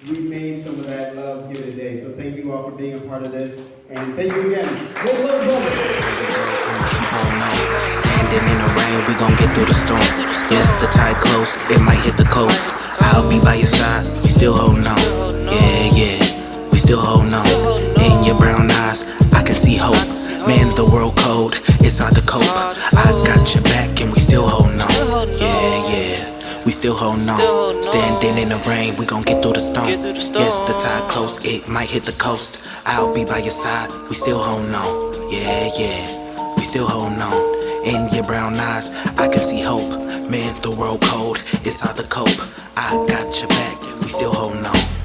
we made some of that love here today. So thank you all for being a part of this. And thank you again. Standing in the rain, we gon' get through the storm. Yes, the tide close, it might hit the coast. I'll be by your side, we still holding on. Yeah, we still holding on. In your brown eyes, I can see hope. Man, the world cold, it's hard to cope. I got your back and we still holding on. Yeah, we still holding on. Standing in the rain, we gon' get through the storm. Yes, the tide close, it might hit the coast. I'll be by your side, we still holding on. Yeah, we still holding on. In your brown eyes, I can see hope. Man, the world cold, it's hard to cope. I got your back, we still holding on.